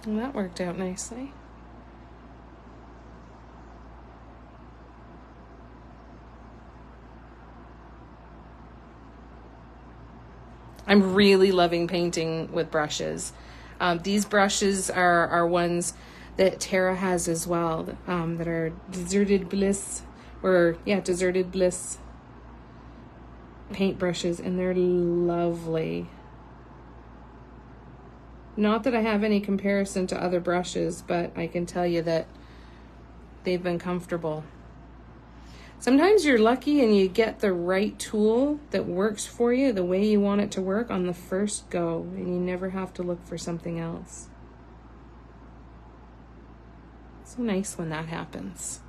Well, that worked out nicely. I'm really loving painting with brushes. These brushes are ones that Tara has as well, that are Deserted Bliss paint brushes, and they're lovely. Not that I have any comparison to other brushes, but I can tell you that they've been comfortable. Sometimes you're lucky and you get the right tool that works for you the way you want it to work on the first go, and you never have to look for something else. It's so nice when that happens.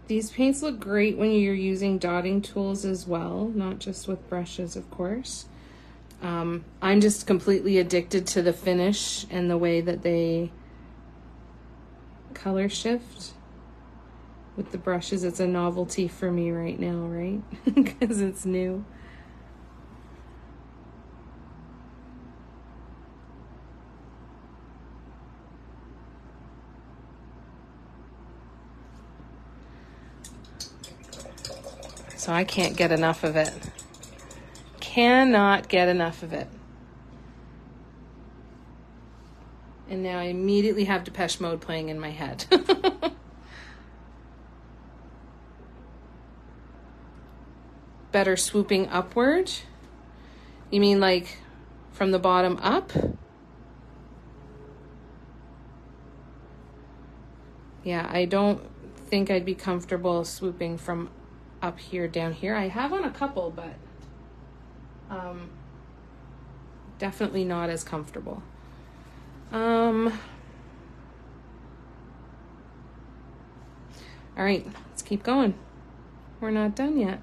These paints look great when you're using dotting tools as well, not just with brushes, of course. I'm just completely addicted to the finish and the way that they color shift with the brushes. It's a novelty for me right now, right? Because it's new. So I can't get enough of it. Cannot get enough of it. And now I immediately have Depeche Mode playing in my head. Better swooping upward? You mean like from the bottom up? Yeah, I don't think I'd be comfortable swooping from up here down here. I have on a couple, but definitely not as comfortable. All right, let's keep going. We're not done yet.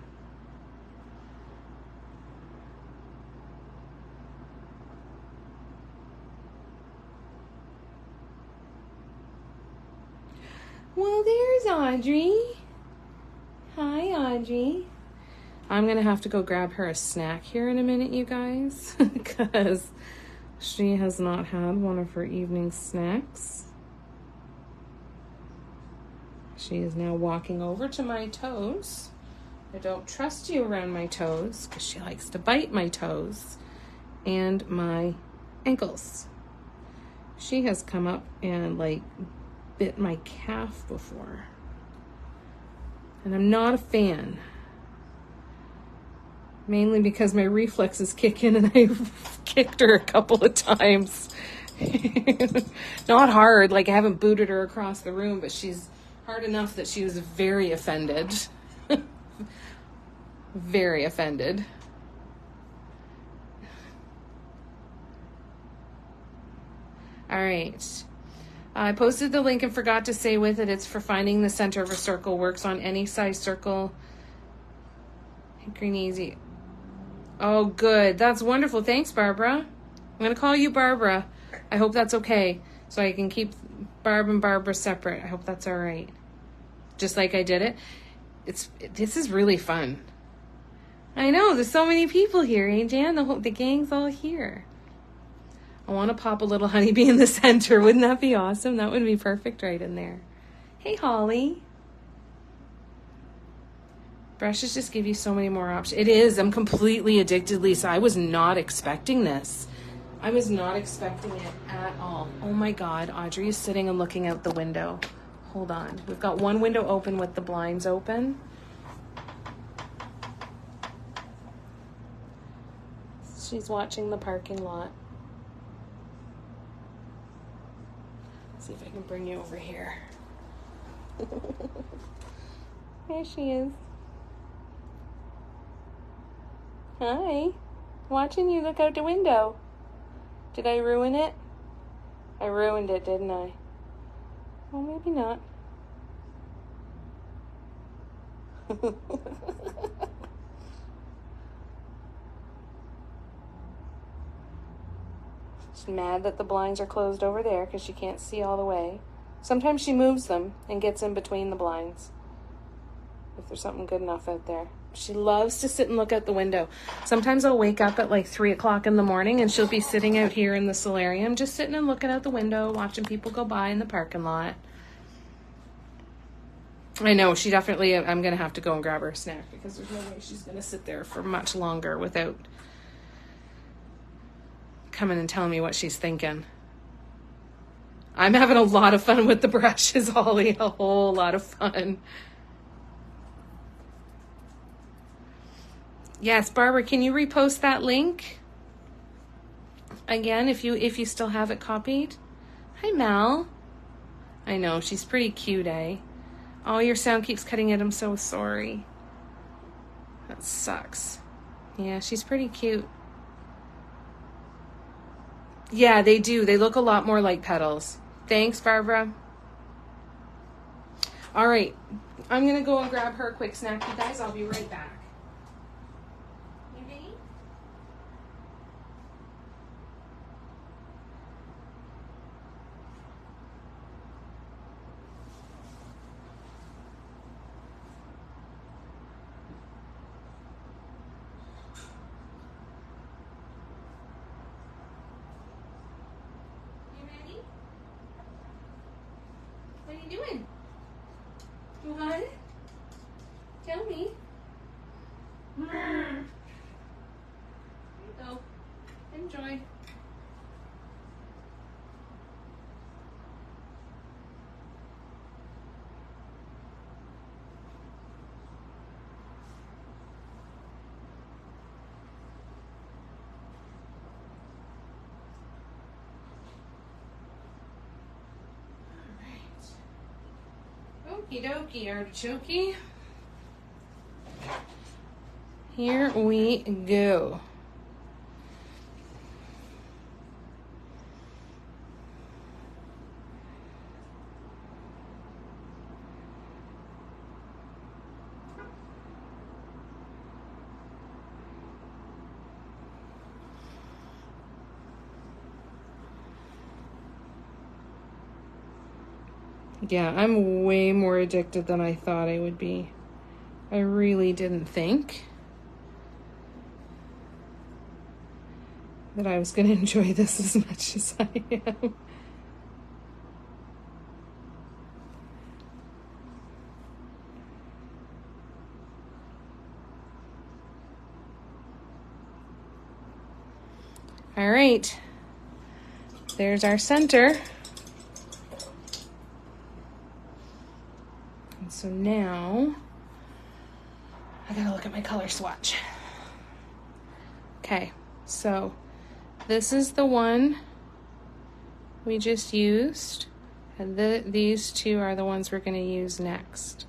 Well, there's Audrey. Hi, Audrey. I'm going to have to go grab her a snack here in a minute, you guys, because she has not had one of her evening snacks. She is now walking over to my toes. I don't trust you around my toes because she likes to bite my toes and my ankles. She has come up and like bit my calf before. And I'm not a fan. Mainly because my reflexes kick in and I've kicked her a couple of times. Not hard, like I haven't booted her across the room, but she's hard enough that she was very offended. Very offended. All right. I posted the link and forgot to say with it, it's for finding the center of a circle. Works on any size circle. Green easy. Oh, good. That's wonderful. Thanks, Barbara. I'm going to call you Barbara. I hope that's okay. So I can keep Barb and Barbara separate. I hope that's all right. Just like I did it. This is really fun. I know. There's so many people here, eh, Jan? The gang's all here. I want to pop a little honeybee in the center. Wouldn't that be awesome? That would be perfect right in there. Hey, Holly. Brushes just give you so many more options. It is. I'm completely addicted, Lisa. I was not expecting this. I was not expecting it at all. Oh my God. Audrey is sitting and looking out the window. Hold on. We've got one window open with the blinds open. She's watching the parking lot. Let's see if I can bring you over here. There she is. Hi. Watching you look out the window. Did I ruin it? I ruined it, didn't I? Well, maybe not. She's mad that the blinds are closed over there because she can't see all the way. Sometimes she moves them and gets in between the blinds if there's something good enough out there. She loves to sit and look out the window. Sometimes I'll wake up at like 3 o'clock in the morning and she'll be sitting out here in the solarium, just sitting and looking out the window, watching people go by in the parking lot. I know, she definitely, I'm going to have to go and grab her a snack because there's no way she's going to sit there for much longer without coming and telling me what she's thinking. I'm having a lot of fun with the brushes, Holly, a whole lot of fun. Yes, Barbara, can you repost that link again if you still have it copied? Hi, Mel. I know, she's pretty cute, eh? Oh, your sound keeps cutting out. I'm so sorry. That sucks. Yeah, she's pretty cute. Yeah, they do. They look a lot more like petals. Thanks, Barbara. All right, I'm going to go and grab her a quick snack, you guys. I'll be right back. What are you doing? What? Tell me. Here you go. Enjoy. Okie dokie, artichoke. Here we go. Yeah, I'm way more addicted than I thought I would be. I really didn't think that I was going to enjoy this as much as I am. All right, there's our center. And so now I gotta look at my color swatch. Okay, so this is the one we just used, and these two are the ones we're gonna use next.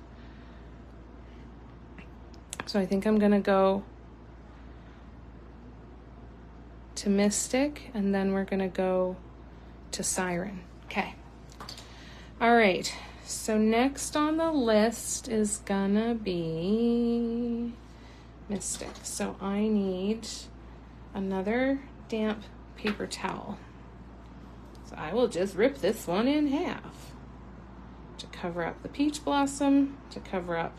So I think I'm gonna go to Mystic, and then we're gonna go to Siren. Okay. All right. So next on the list is gonna be Mystic. So I need another damp paper towel. So I will just rip this one in half to cover up the peach blossom, to cover up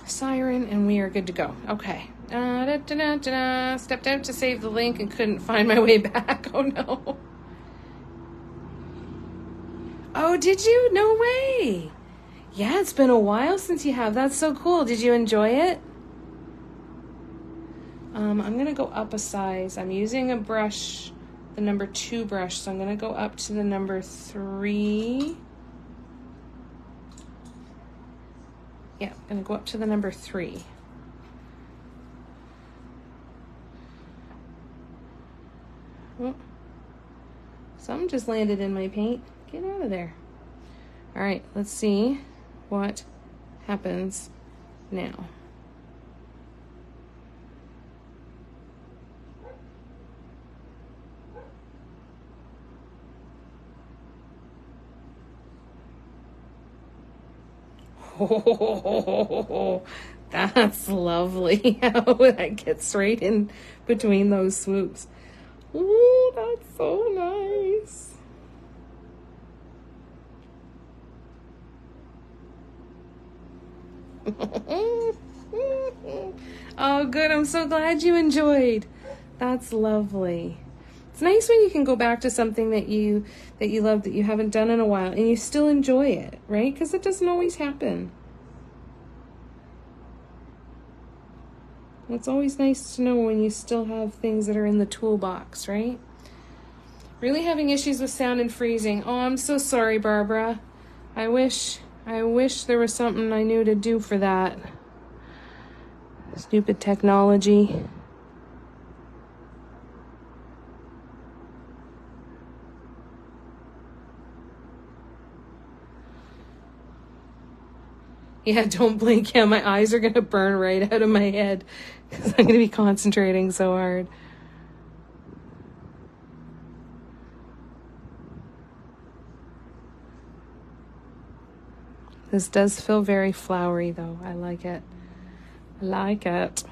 Siren, and we are good to go. Okay. Stepped out to save the link and couldn't find my way back. Oh no. Oh, did you? No way. Yeah, it's been a while since you have. That's so cool. Did you enjoy it? I'm going to go up a size. I'm using a brush, the number 2 brush, so I'm going to go up to the number 3. Yeah, I'm going to go up to the number 3. Oh, something just landed in my paint. Get out of there. All right, let's see what happens now. Oh, that's lovely how that gets right in between those swoops. Ooh, that's so nice. Oh, good. I'm so glad you enjoyed. That's lovely. It's nice when you can go back to something that you love that you haven't done in a while and you still enjoy it, right? Because it doesn't always happen. It's always nice to know when you still have things that are in the toolbox, right? Really having issues with sound and freezing. Oh, I'm so sorry, Barbara. I wish there was something I knew to do for that. Stupid technology. Yeah, don't blink. Yeah, my eyes are going to burn right out of my head because I'm going to be concentrating so hard. This does feel very flowery, though. I like it. I like it.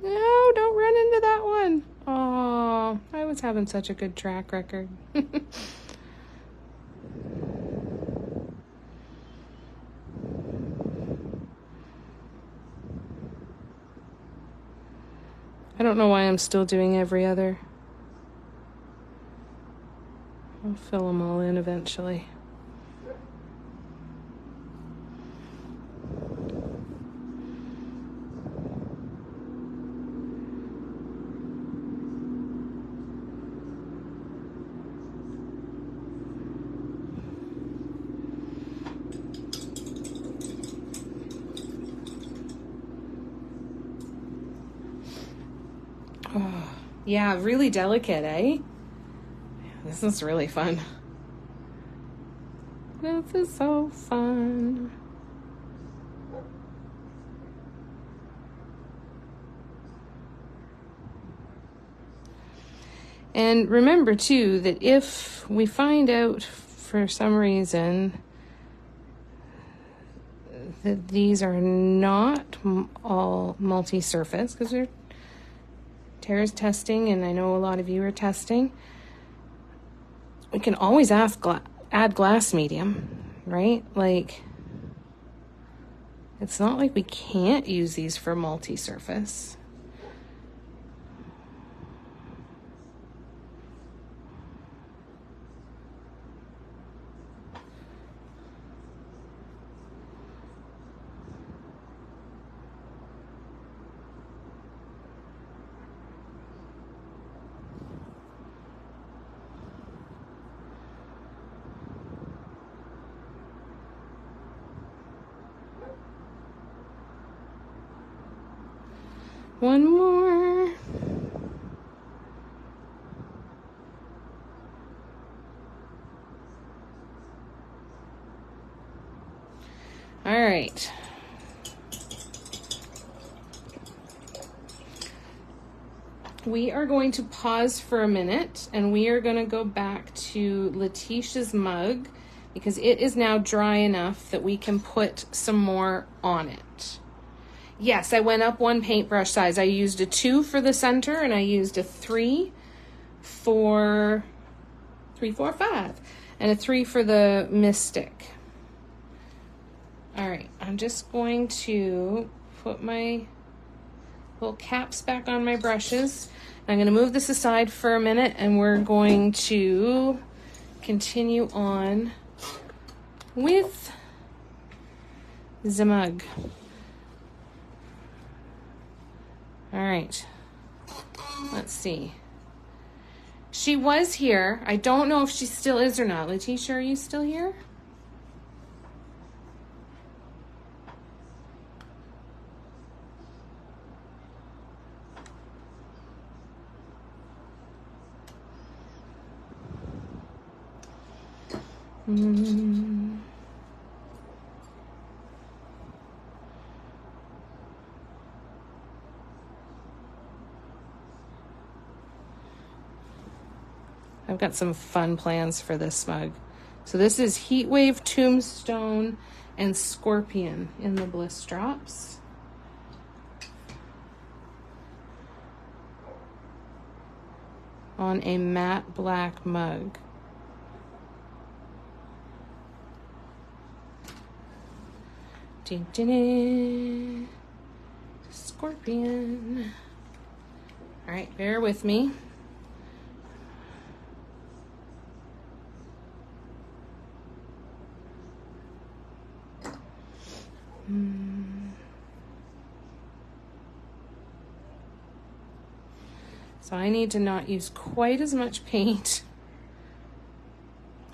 No, don't run into that one. Oh, I was having such a good track record. I don't know why I'm still doing every other. I'll fill them all in eventually. Oh, yeah, really delicate, eh? This is really fun. This is so fun. And remember, too, that if we find out for some reason that these are not all multi-surface, because Tara's testing, and I know a lot of you are testing, we can always add glass medium, right? Like, it's not like we can't use these for multi-surface. One more. All right. We are going to pause for a minute and we are going to go back to Letitia's mug because it is now dry enough that we can put some more on it. Yes, I went up one paintbrush size. I used a 2 for the center and I used a 3, 4, 5, and a 3 for the Mystic. All right, I'm just going to put my little caps back on my brushes. I'm going to move this aside for a minute and we're going to continue on with the mug. All right, let's see. She was here. I don't know if she still is or not. Letitia, are you still here? I've got some fun plans for this mug. So this is Heatwave, Tombstone, and Scorpion in the bliss drops. On a matte black mug. Dun, dun, dun. Scorpion. All right, bear with me. So I need to not use quite as much paint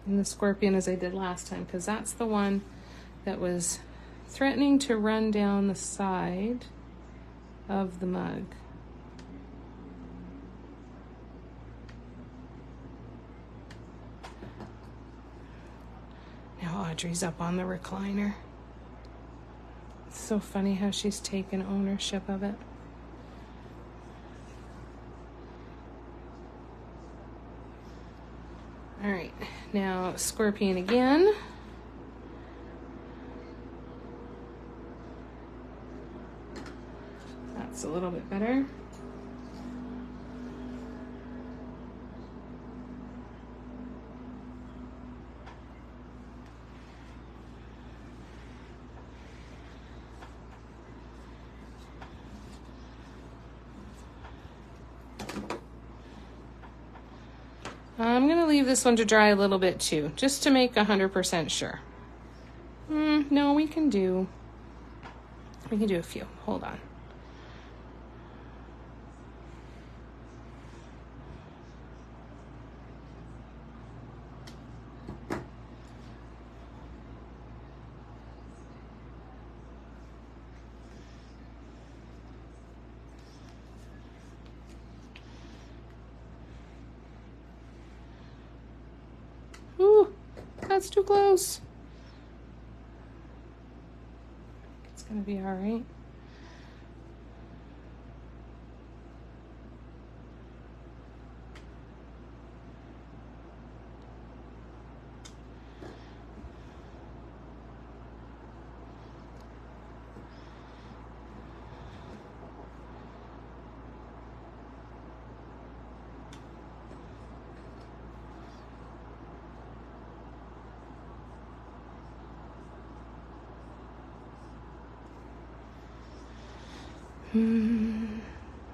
in the Scorpion as I did last time, because that's the one that was threatening to run down the side of the mug. Now Audrey's up on the recliner. It's so funny how she's taken ownership of it. All right, now Scorpion again. That's a little bit better. I'm going to leave this one to dry a little bit too, just to make 100% sure. No, we can do a few. Hold on. Ooh, that's too close. It's gonna be all right.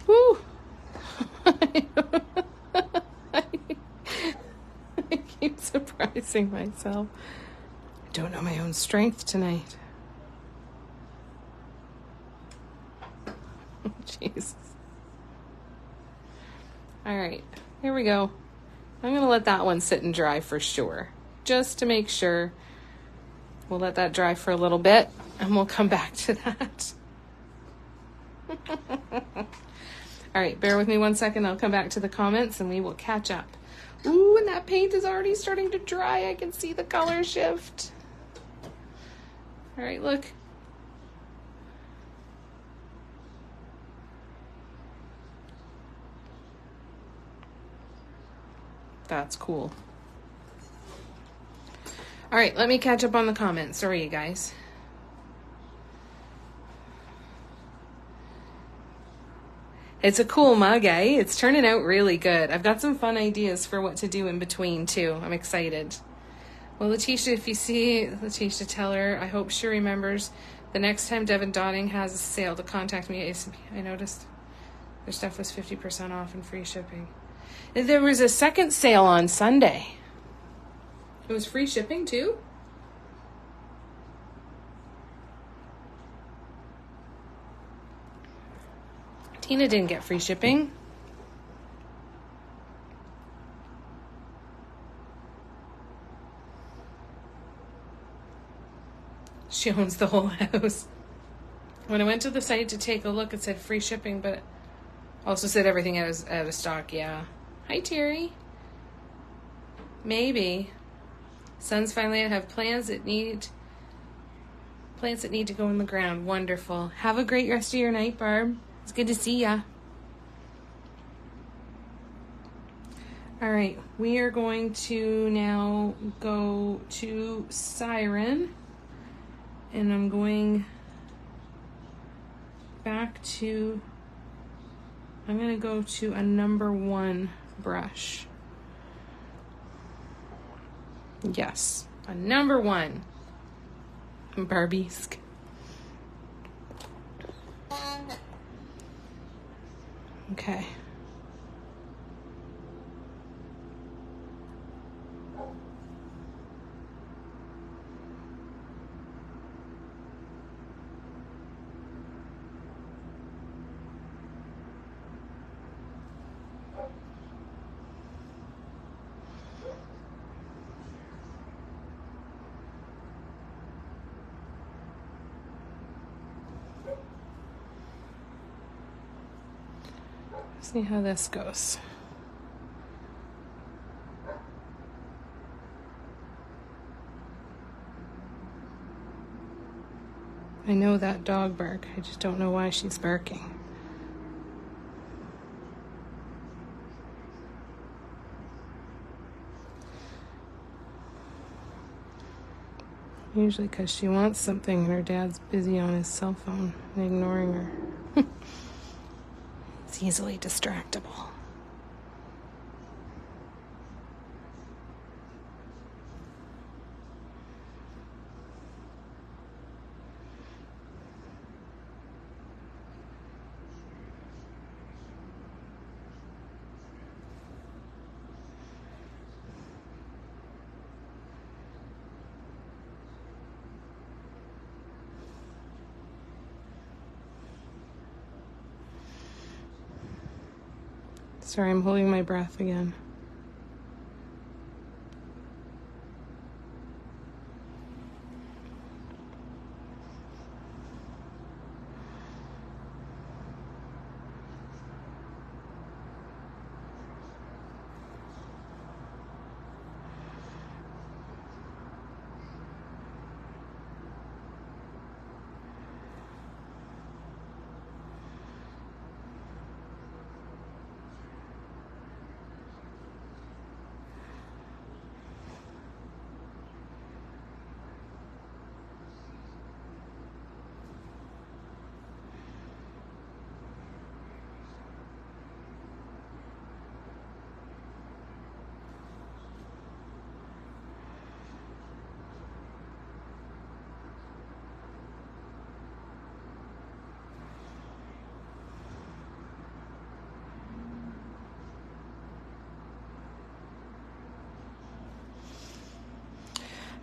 Woo! I keep surprising myself. I don't know my own strength tonight. Jesus. All right, here we go. I'm going to let that one sit and dry for sure, just to make sure. We'll let that dry for a little bit, and we'll come back to that. All right, bear with me 1 second. I'll come back to the comments and we will catch up. Ooh, and that paint is already starting to dry. I can see the color shift. All right, look. That's cool. All right, let me catch up on the comments. Sorry, you guys. It's a cool mug, eh? It's turning out really good. I've got some fun ideas for what to do in between, too. I'm excited. Well, Letitia, if you see Letitia, tell her, I hope she remembers the next time Devon Dotting has a sale to contact me at ASAP. I noticed their stuff was 50% off and free shipping. There was a second sale on Sunday. It was free shipping, too? Tina didn't get free shipping. She owns the whole house. When I went to the site to take a look, it said free shipping, but also said everything out of stock. Yeah. Hi, Terry. Maybe. Sun's finally out. Have plants that need to go in the ground. Wonderful. Have a great rest of your night, Barb. It's good to see ya. All right, we are going to now go to Siren, and I'm going back to, I'm going to go to a number 1 brush. Yes, a number 1. Barbiesk. Okay. See how this goes. I know that dog bark. I just don't know why she's barking. Usually because she wants something and her dad's busy on his cell phone and ignoring her. It's easily distractible. Sorry, I'm holding my breath again.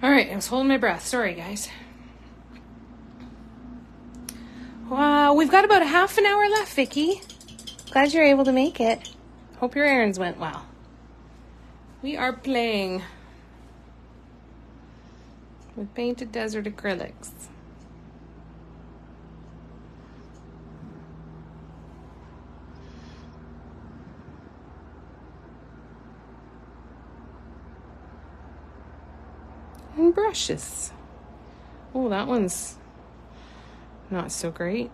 All right, I was holding my breath. Sorry, guys. Wow, we've got about a half an hour left, Vicky. Glad you're able to make it. Hope your errands went well. We are playing with painted desert acrylics. And brushes. Oh, that one's not so great.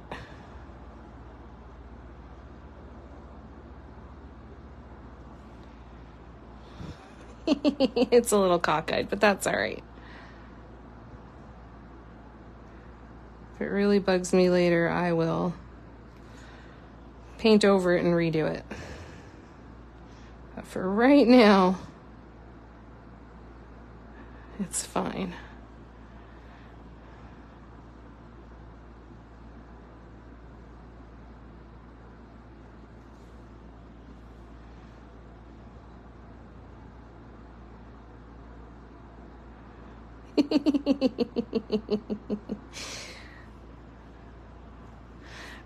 It's a little cockeyed, but that's all right. If it really bugs me later, I will paint over it and redo it. But for right now, it's fine.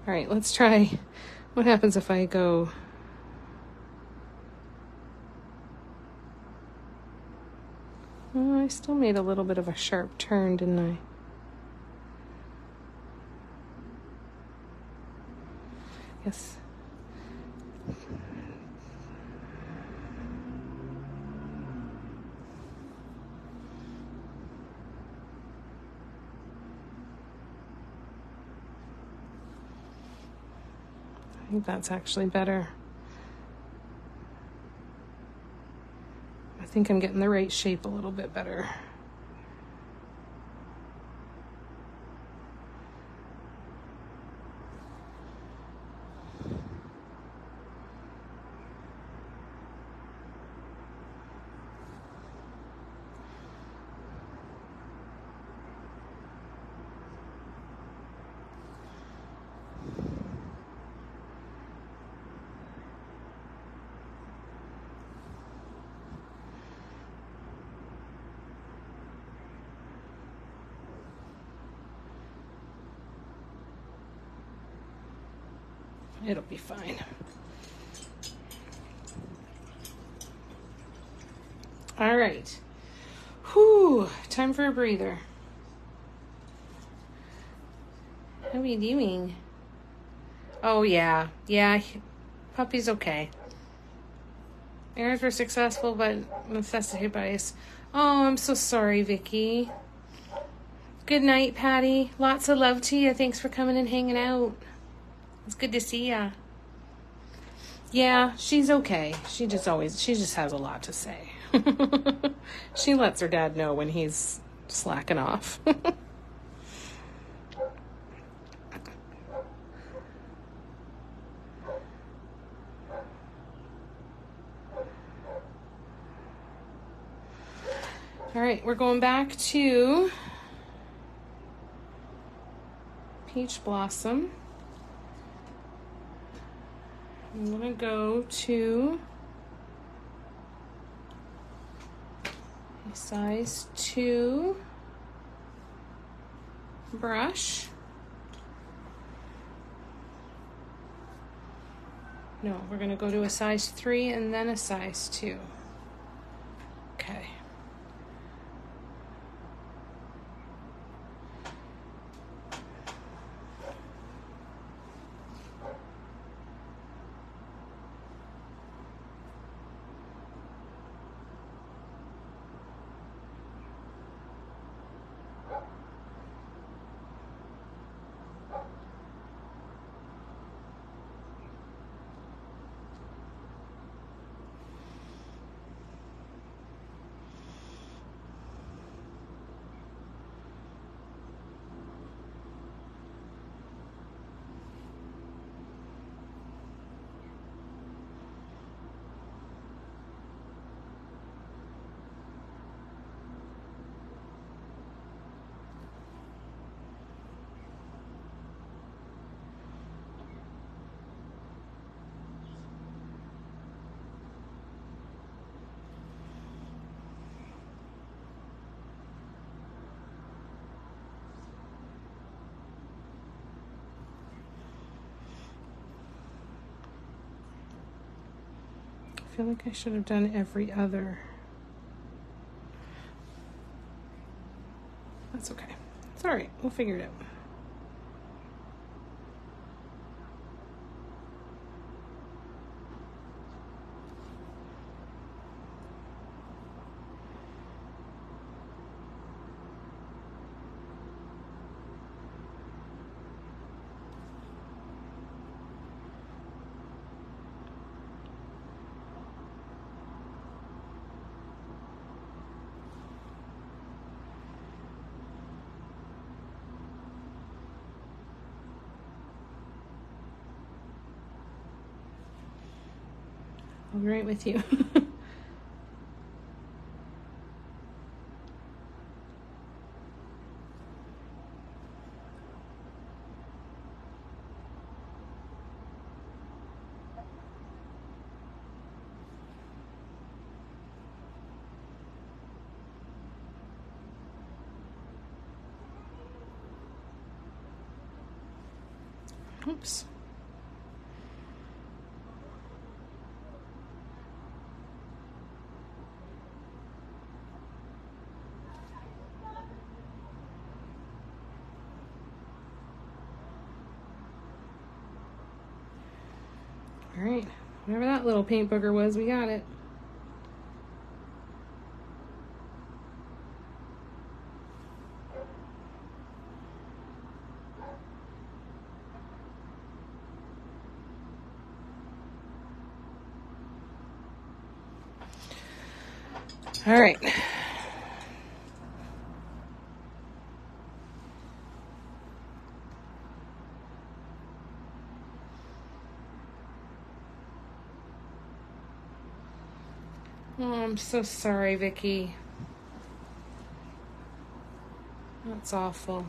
All right, let's try. What happens if I go? Oh, I still made a little bit of a sharp turn, didn't I? Yes. I think that's actually better. I think I'm getting the right shape a little bit better. It'll be fine. All right. Whew, time for a breather. How are you doing? Oh, yeah. Yeah, puppy's okay. Errands were successful, but necessitated by us. Oh, I'm so sorry, Vicky. Good night, Patty. Lots of love to you. Thanks for coming and hanging out. It's good to see ya. Yeah, she's okay. She just has a lot to say. She lets her dad know when he's slacking off. All right, we're going back to Peach Blossom. I'm going to go to a size 2 brush. No, we're going to go to a size 3 and then a size 2. Okay. I feel like I should have done every other. That's okay. It's all right. We'll figure it out. I'll be right with you. Oops. All right, whatever that little paint booger was, we got it. All right. Oh, I'm so sorry, Vicky. That's awful.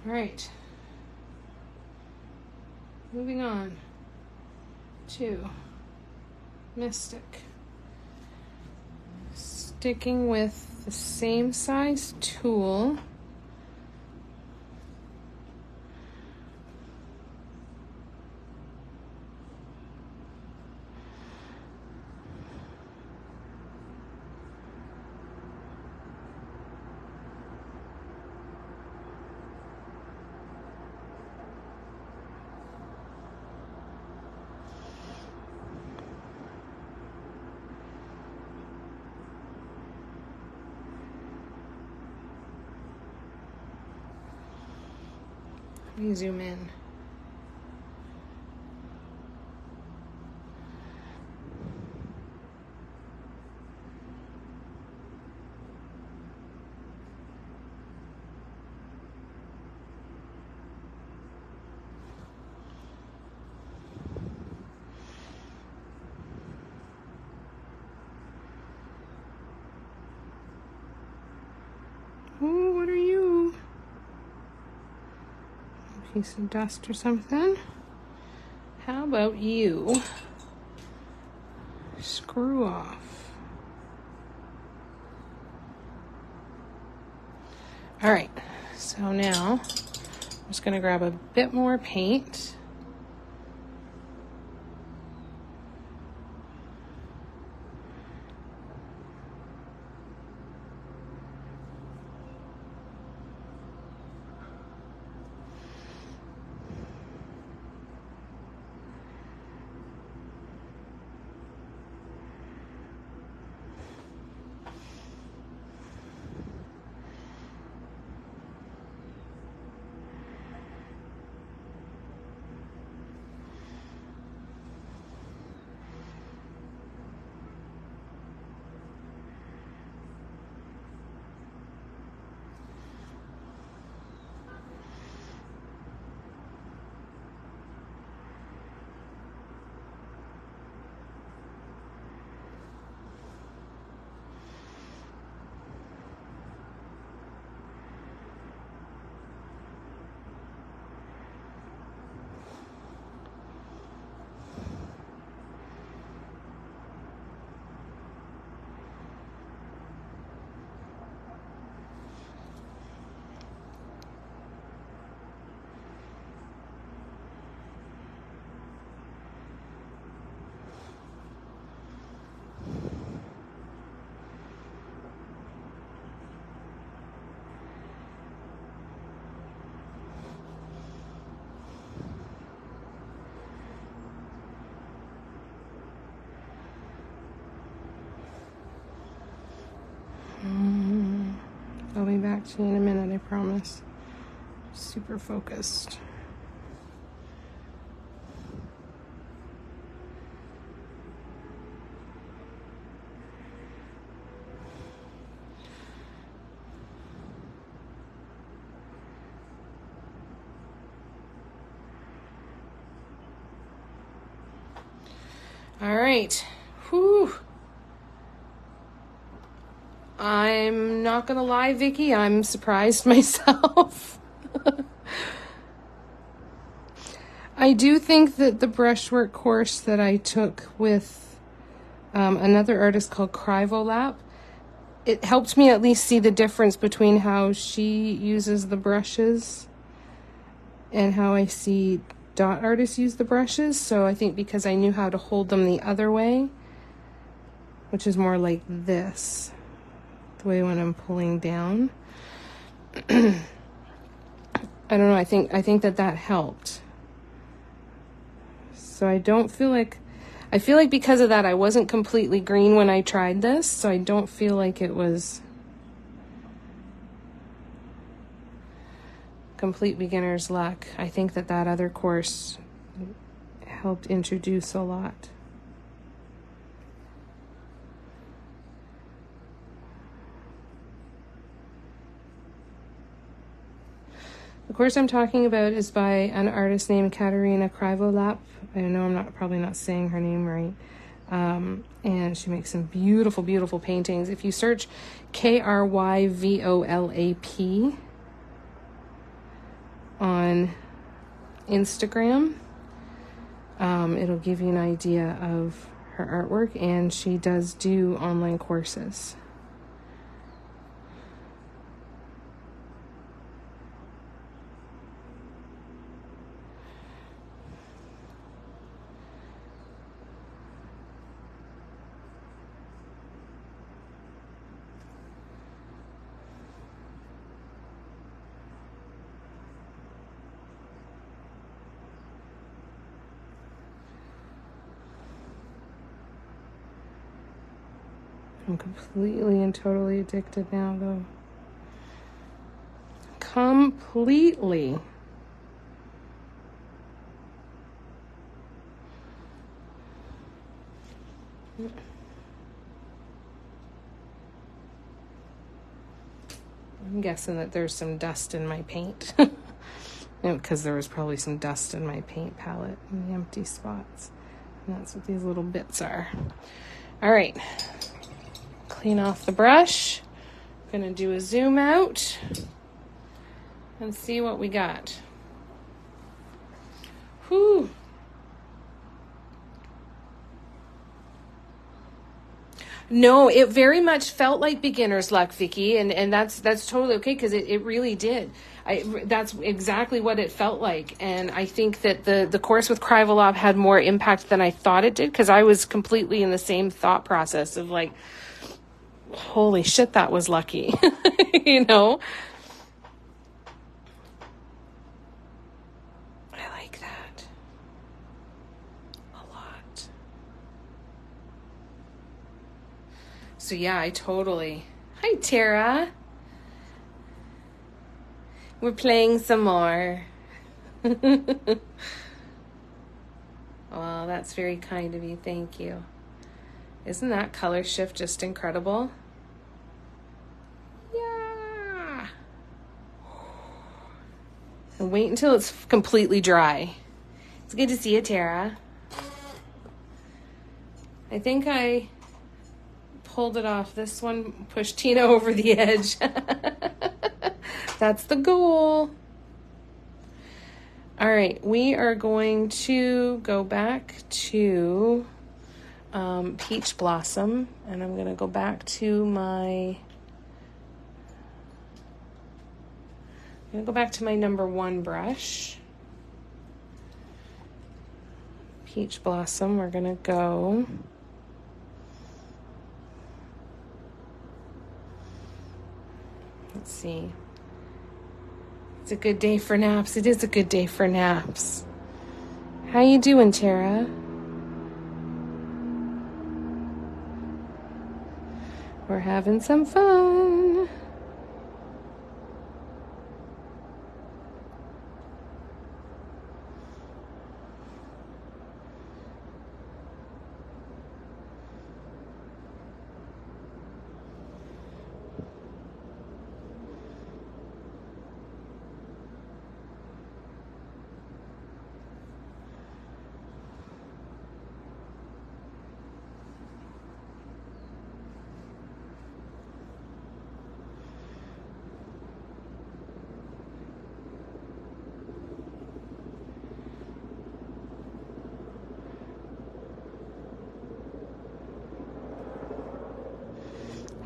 All right. Moving on to Mystic. Sticking with the same size tool. Let me zoom in. Oh, what are you? A piece of dust or something? How about you? Screw off. All right, so now I'm just gonna grab a bit more paint. I'll be back to you in a minute, I promise. Super focused. All right. Whew. I'm not gonna lie, Vicky, I'm surprised myself. I do think that the brushwork course that I took with another artist called Crivolap, it helped me at least see the difference between how she uses the brushes and how I see dot artists use the brushes. So I think because I knew how to hold them the other way, which is more like this, the way when I'm pulling down. I don't know, I think that helped. So I don't feel like I feel like because of that, I wasn't completely green when I tried this, so I don't feel like it was complete beginner's luck. I think that other course helped introduce a lot. The course I'm talking about is by an artist named Katarina Krivolap. I know I'm probably not saying her name right. And she makes some beautiful, beautiful paintings. If you search Kryvolap on Instagram, it'll give you an idea of her artwork, and she does do online courses. I'm completely and totally addicted now, though. Completely. I'm guessing that there's some dust in my paint. Because there was probably some dust in my paint palette in the empty spots. And that's what these little bits are. All right. Clean off the brush. I'm going to do a zoom out and see what we got. Whew. No, it very much felt like beginner's luck, Vicky, and that's totally okay, because it really did. That's exactly what it felt like, and I think that the course with Krivolap had more impact than I thought it did, because I was completely in the same thought process of like, holy shit, that was lucky, you know? I like that a lot. So yeah, I totally... Hi, Tara. We're playing some more. Well, that's very kind of you. Thank you. Isn't that color shift just incredible? Yeah. And wait until it's completely dry. It's good to see you, Tara. I think I pulled it off. This one pushed Tina over the edge. That's the goal. All right, we are going to go back to Peach Blossom, and I'm going to go back to my number 1 brush. Peach Blossom, we're going to go let's see. It's a good day for naps. It is a good day for naps. How you doing, Tara? We're having some fun.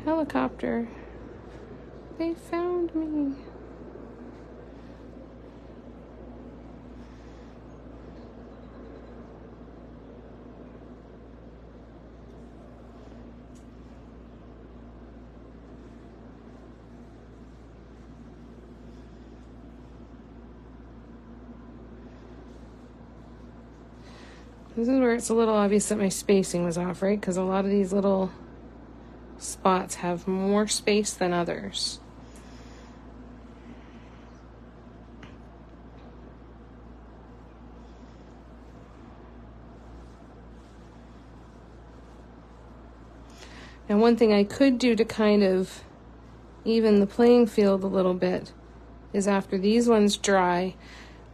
Helicopter. They found me. This is where it's a little obvious that my spacing was off, right? Because a lot of these little spots have more space than others. And one thing I could do to kind of even the playing field a little bit is after these ones dry,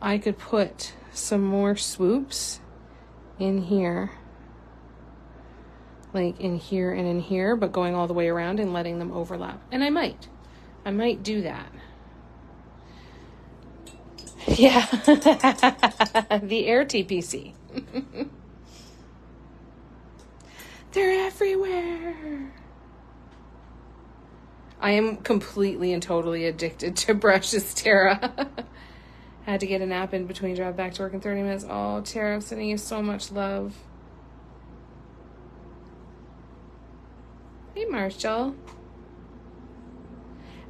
I could put some more swoops in here, like in here and in here, but going all the way around and letting them overlap. And I might do that. Yeah, the Air TPC. They're everywhere. I am completely and totally addicted to brushes, Tara. Had to get a nap in between, drive back to work in 30 minutes. Oh, Tara, I'm sending you so much love. Hey, Marshall.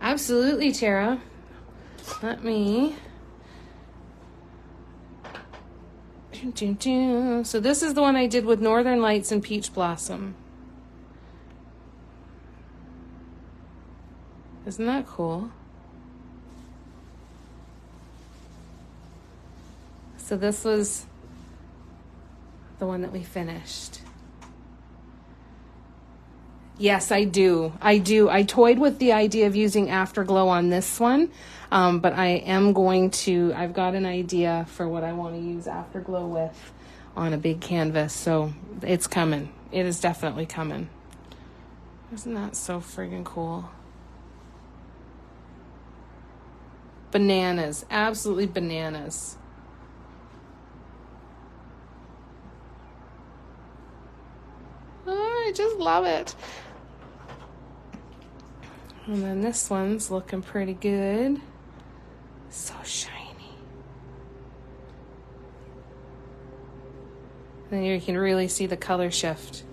Absolutely, Tara. Let me... So this is the one I did with Northern Lights and Peach Blossom. Isn't that cool? So this was the one that we finished. Yes, I do. I toyed with the idea of using Afterglow on this one, but I am going to, I've got an idea for what I want to use Afterglow with on a big canvas, so it's coming. It is definitely coming. Isn't that so friggin' cool? Bananas. Absolutely bananas. Oh, I just love it. And then this one's looking pretty good. So shiny. Then you can really see the color shift,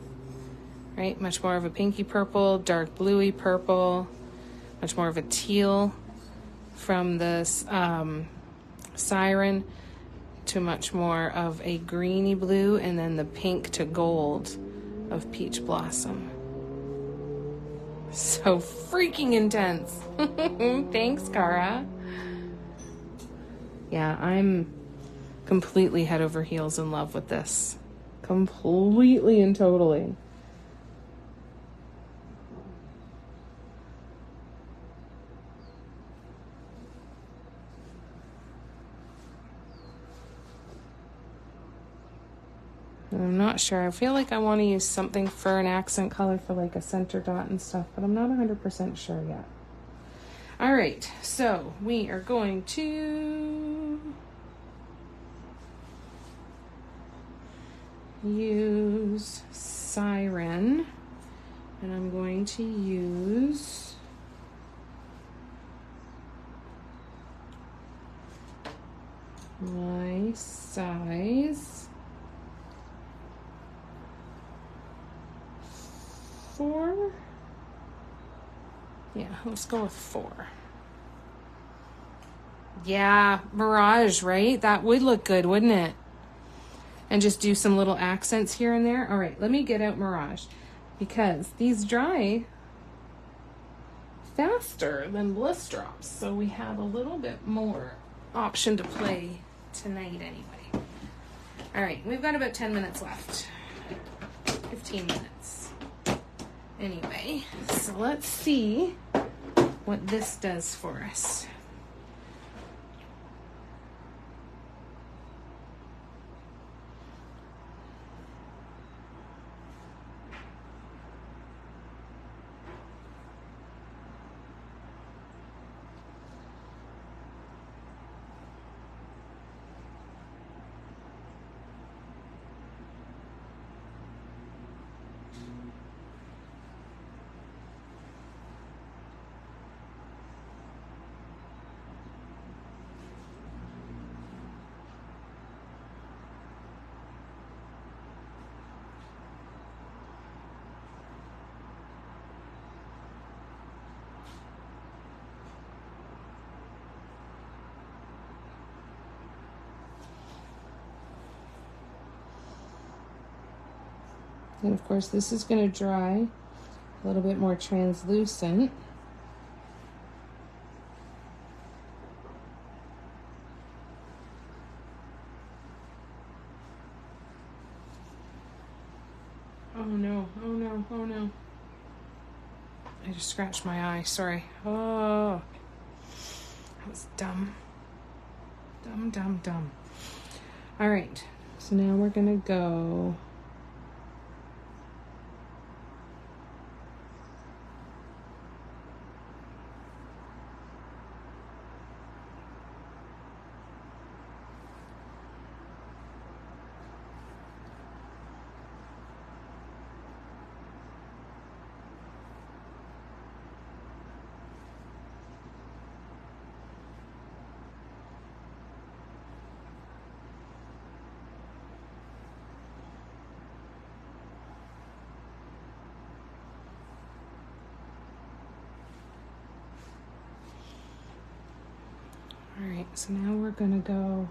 right? Much more of a pinky purple, dark bluey purple, much more of a teal from this Siren to much more of a greeny blue, and then the pink to gold of Peach Blossom. So freaking intense. Thanks, Cara. Yeah, I'm completely head over heels in love with this. Completely and totally. I'm not sure. I feel like I want to use something for an accent color for like a center dot and stuff, but I'm not 100% sure yet. All right, so we are going to use Siren, and I'm going to use my size 4. Yeah, let's go with 4. Yeah, Mirage, right? That would look good, wouldn't it? And just do some little accents here and there. All right, let me get out Mirage, because these dry faster than Bliss Drops, so we have a little bit more option to play tonight anyway. All right, we've got about 10 minutes left. 15 minutes. Anyway, so let's see what this does for us. And of course this is going to dry a little bit more translucent. Oh no, oh no, oh no. I just scratched my eye, sorry. Oh, that was dumb. Dumb, dumb, dumb. All right, so now we're gonna go all right, so now we're gonna go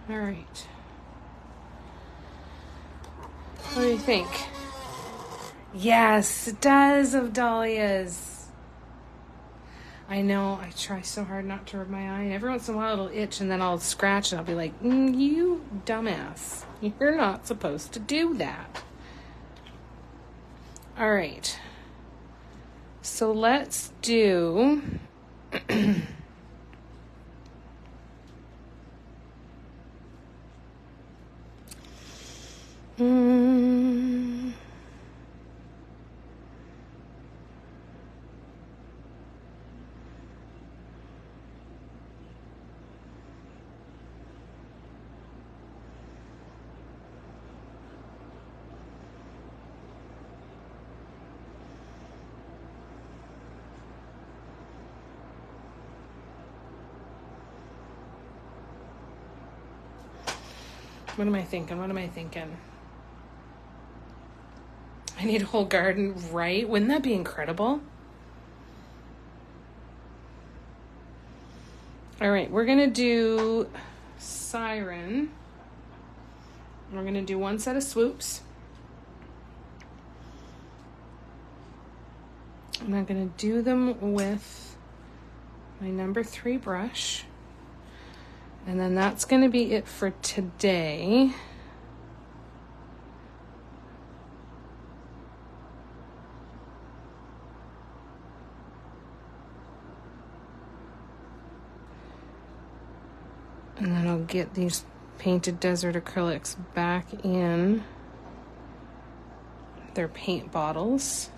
all right. What do you think? Yes, it does, of dahlias. I know, I try so hard not to rub my eye. Every once in a while it'll itch and then I'll scratch and I'll be like, you dumbass. You're not supposed to do that. All right. So let's do... What am I thinking? What am I thinking? I need a whole garden, right? Wouldn't that be incredible? All right, we're going to do Siren. We're going to do one set of swoops. And I'm going to do them with my number 3 brush. And then that's going to be it for today. And then I'll get these painted desert acrylics back in their paint bottles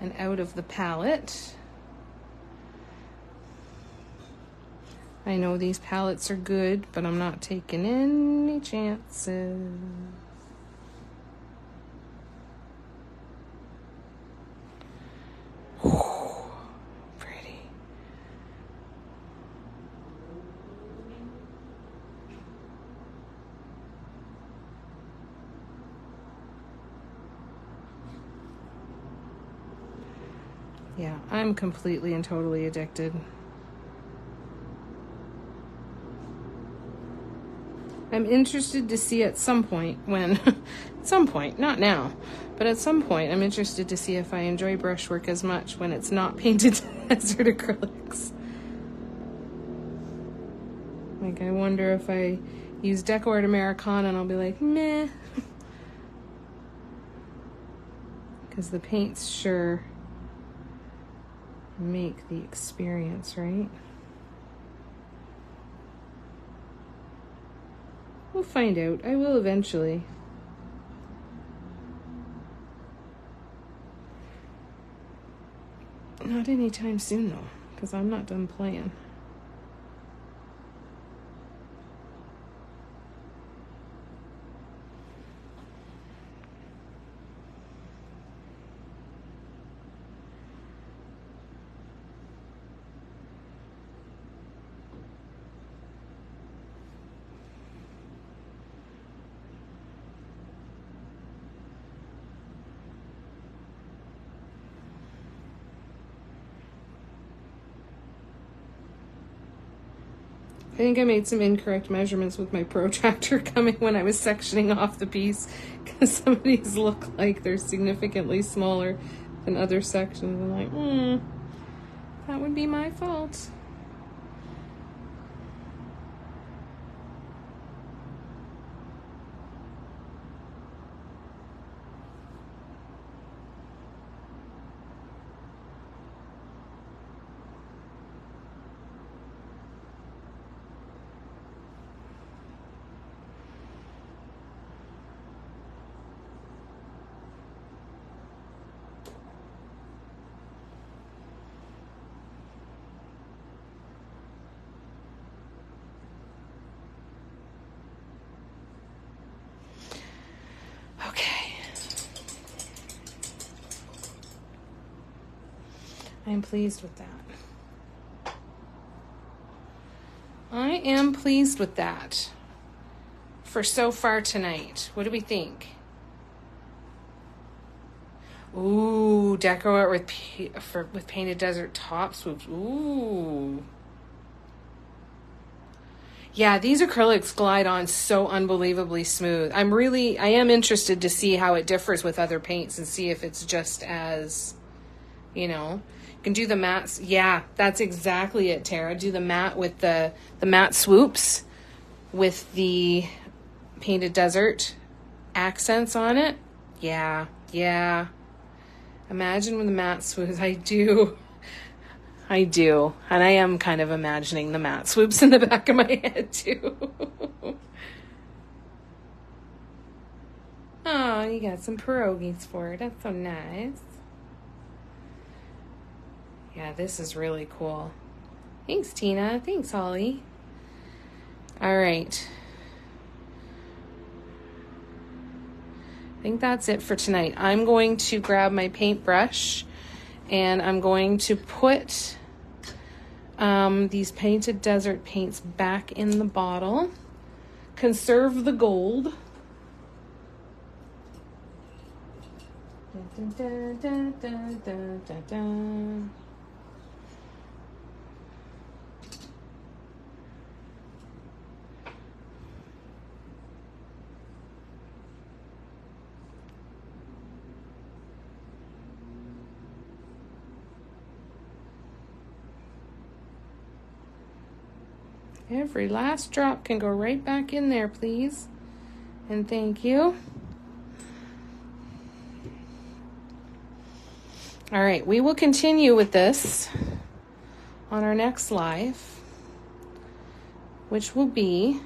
and out of the palette. I know these palettes are good, but I'm not taking any chances. Whew, pretty. Yeah, I'm completely and totally addicted. I'm interested to see at some point when, at some point, not now, but at some point, I'm interested to see if I enjoy brushwork as much when it's not painted desert acrylics. Like, I wonder if I use Deco Art Americana and I'll be like, meh. Because the paints sure make the experience, right? We'll find out. I will eventually. Not anytime soon, though. because I'm not done playing. I think I made some incorrect measurements with my protractor coming when I was sectioning off the piece, because some of these look like they're significantly smaller than other sections. I'm like, that would be my fault. Okay. I'm pleased with that. I am pleased with that for so far tonight. What do we think? Ooh, deco it with painted desert top swoops. Ooh. Yeah, these acrylics glide on so unbelievably smooth. I am interested to see how it differs with other paints and see if it's just as, you can do the mattes. Yeah, that's exactly it, Tara. Do the matte with the matte swoops with the painted desert accents on it. Yeah. Imagine with the matte swoops. I do. And I am kind of imagining the matte swoops in the back of my head too. Oh, you got some pierogies for it. That's so nice. Yeah, this is really cool. Thanks, Tina. Thanks, Holly. All right. I think that's it for tonight. I'm going to grab my paintbrush and I'm going to put these painted desert paints back in the bottle. Conserve the gold. Dun, dun, dun, dun, dun, dun, dun. Every last drop can go right back in there, please. And thank you. All right, we will continue with this on our next live, which will be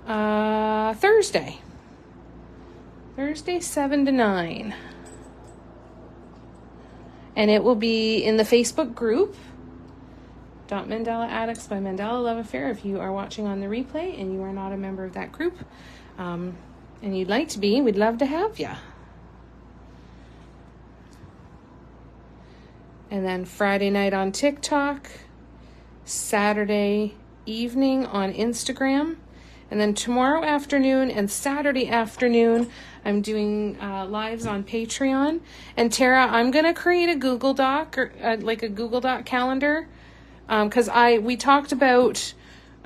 Thursday. Thursday, 7 to 9. And it will be in the Facebook group, Mandela Addicts by Mandela Love Affair. If you are watching on the replay and you are not a member of that group, and you'd like to be, we'd love to have you. And then Friday night on TikTok, Saturday evening on Instagram, and then tomorrow afternoon and Saturday afternoon, I'm doing lives on Patreon. And Tara, I'm going to create a Google Doc or like a Google Doc calendar. Because we talked about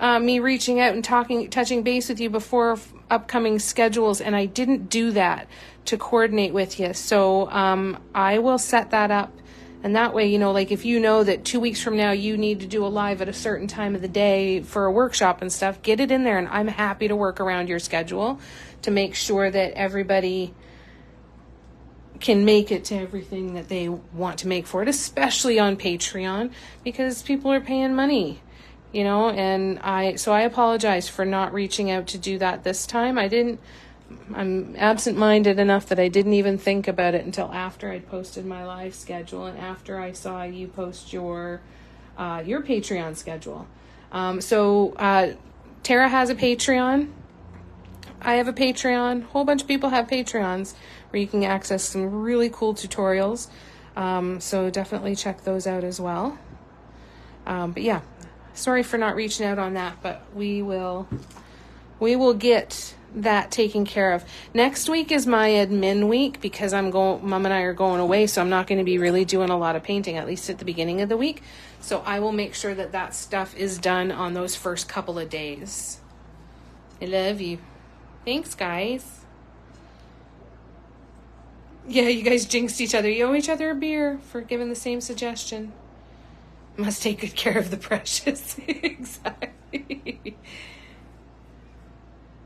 me reaching out and touching base with you before upcoming schedules, and I didn't do that to coordinate with you. So I will set that up, and that way, like if you know that 2 weeks from now you need to do a live at a certain time of the day for a workshop and stuff, get it in there, and I'm happy to work around your schedule to make sure that everybody can make it to everything that they want to make for it, especially on Patreon, because people are paying money, and I apologize for not reaching out to do that this time. I'm absent-minded enough that I didn't even think about it until after I'd posted my live schedule and after I saw you post your Patreon schedule. So Tara has a Patreon. I have a Patreon. A whole bunch of people have Patreons where you can access some really cool tutorials. So definitely check those out as well. But yeah, sorry for not reaching out on that, but we will get that taken care of. Next week is my admin week because Mom and I are going away, so I'm not going to be really doing a lot of painting, at least at the beginning of the week. So I will make sure that stuff is done on those first couple of days. I love you. Thanks, guys. Yeah, you guys jinxed each other. You owe each other a beer for giving the same suggestion. Must take good care of the precious. Exactly.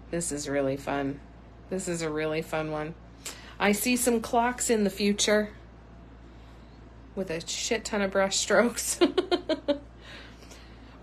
This is really fun. This is a really fun one. I see some clocks in the future with a shit ton of brush strokes.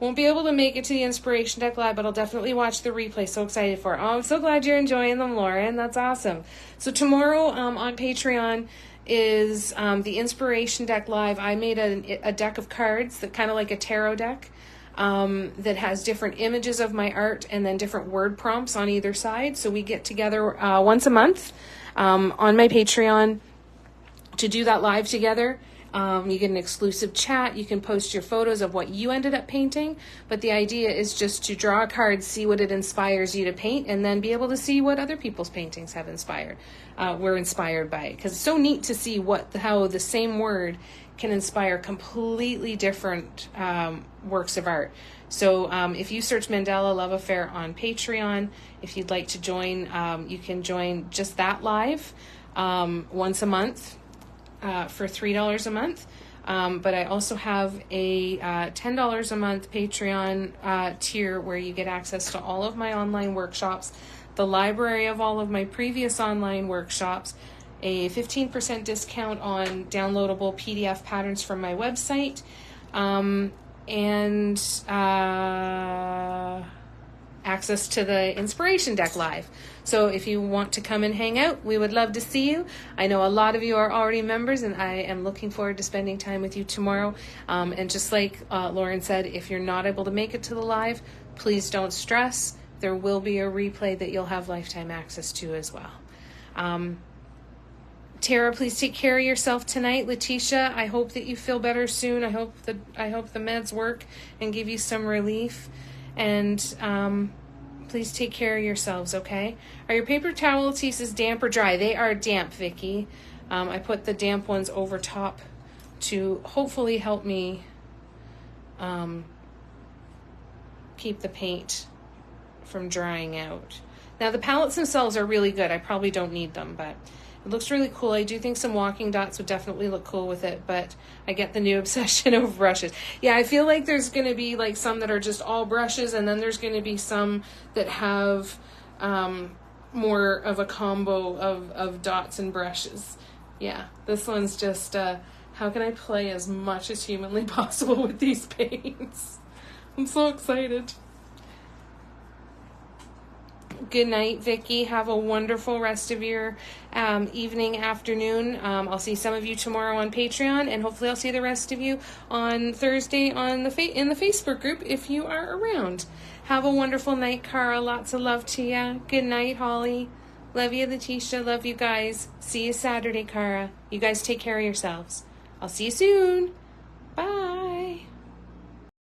Won't be able to make it to the Inspiration Deck Live, but I'll definitely watch the replay. So excited for it. Oh, I'm so glad you're enjoying them, Lauren. That's awesome. So tomorrow on Patreon is the Inspiration Deck Live. I made a deck of cards that kind of like a tarot deck that has different images of my art and then different word prompts on either side. So we get together once a month on my Patreon to do that live together. You get an exclusive chat. You can post your photos of what you ended up painting. But the idea is just to draw a card, see what it inspires you to paint, and then be able to see what other people's paintings have were inspired by it. Because it's so neat to see how the same word can inspire completely different works of art. So if you search Mandela Love Affair on Patreon, if you'd like to join, you can join just that live once a month. For $3 a month. But I also have a $10 a month Patreon tier where you get access to all of my online workshops, the library of all of my previous online workshops, a 15% discount on downloadable PDF patterns from my website, and access to the Inspiration Deck Live. So if you want to come and hang out, we would love to see you. I know a lot of you are already members, and I am looking forward to spending time with you tomorrow. And just like Lauren said, if you're not able to make it to the live, please don't stress. There will be a replay that you'll have lifetime access to as well. Tara, please take care of yourself tonight. Letitia, I hope that you feel better soon. I hope the meds work and give you some relief. And please take care of yourselves, okay? Are your paper towel pieces damp or dry? They are damp, Vicky. I put the damp ones over top to hopefully help me keep the paint from drying out. Now, the palettes themselves are really good. I probably don't need them, but it looks really cool. I do think some walking dots would definitely look cool with it, but I get the new obsession of brushes. Yeah, I feel like there's going to be like some that are just all brushes, and then there's going to be some that have more of a combo of dots and brushes. Yeah, this one's just, how can I play as much as humanly possible with these paints? I'm so excited. Good night, Vicky. Have a wonderful rest of your evening, afternoon. I'll see some of you tomorrow on Patreon, and hopefully I'll see the rest of you on Thursday in the Facebook group if you are around. Have a wonderful night, Cara. Lots of love to you. Good night, Holly. Love you, Letitia. Love you guys. See you Saturday, Cara. You guys take care of yourselves. I'll see you soon.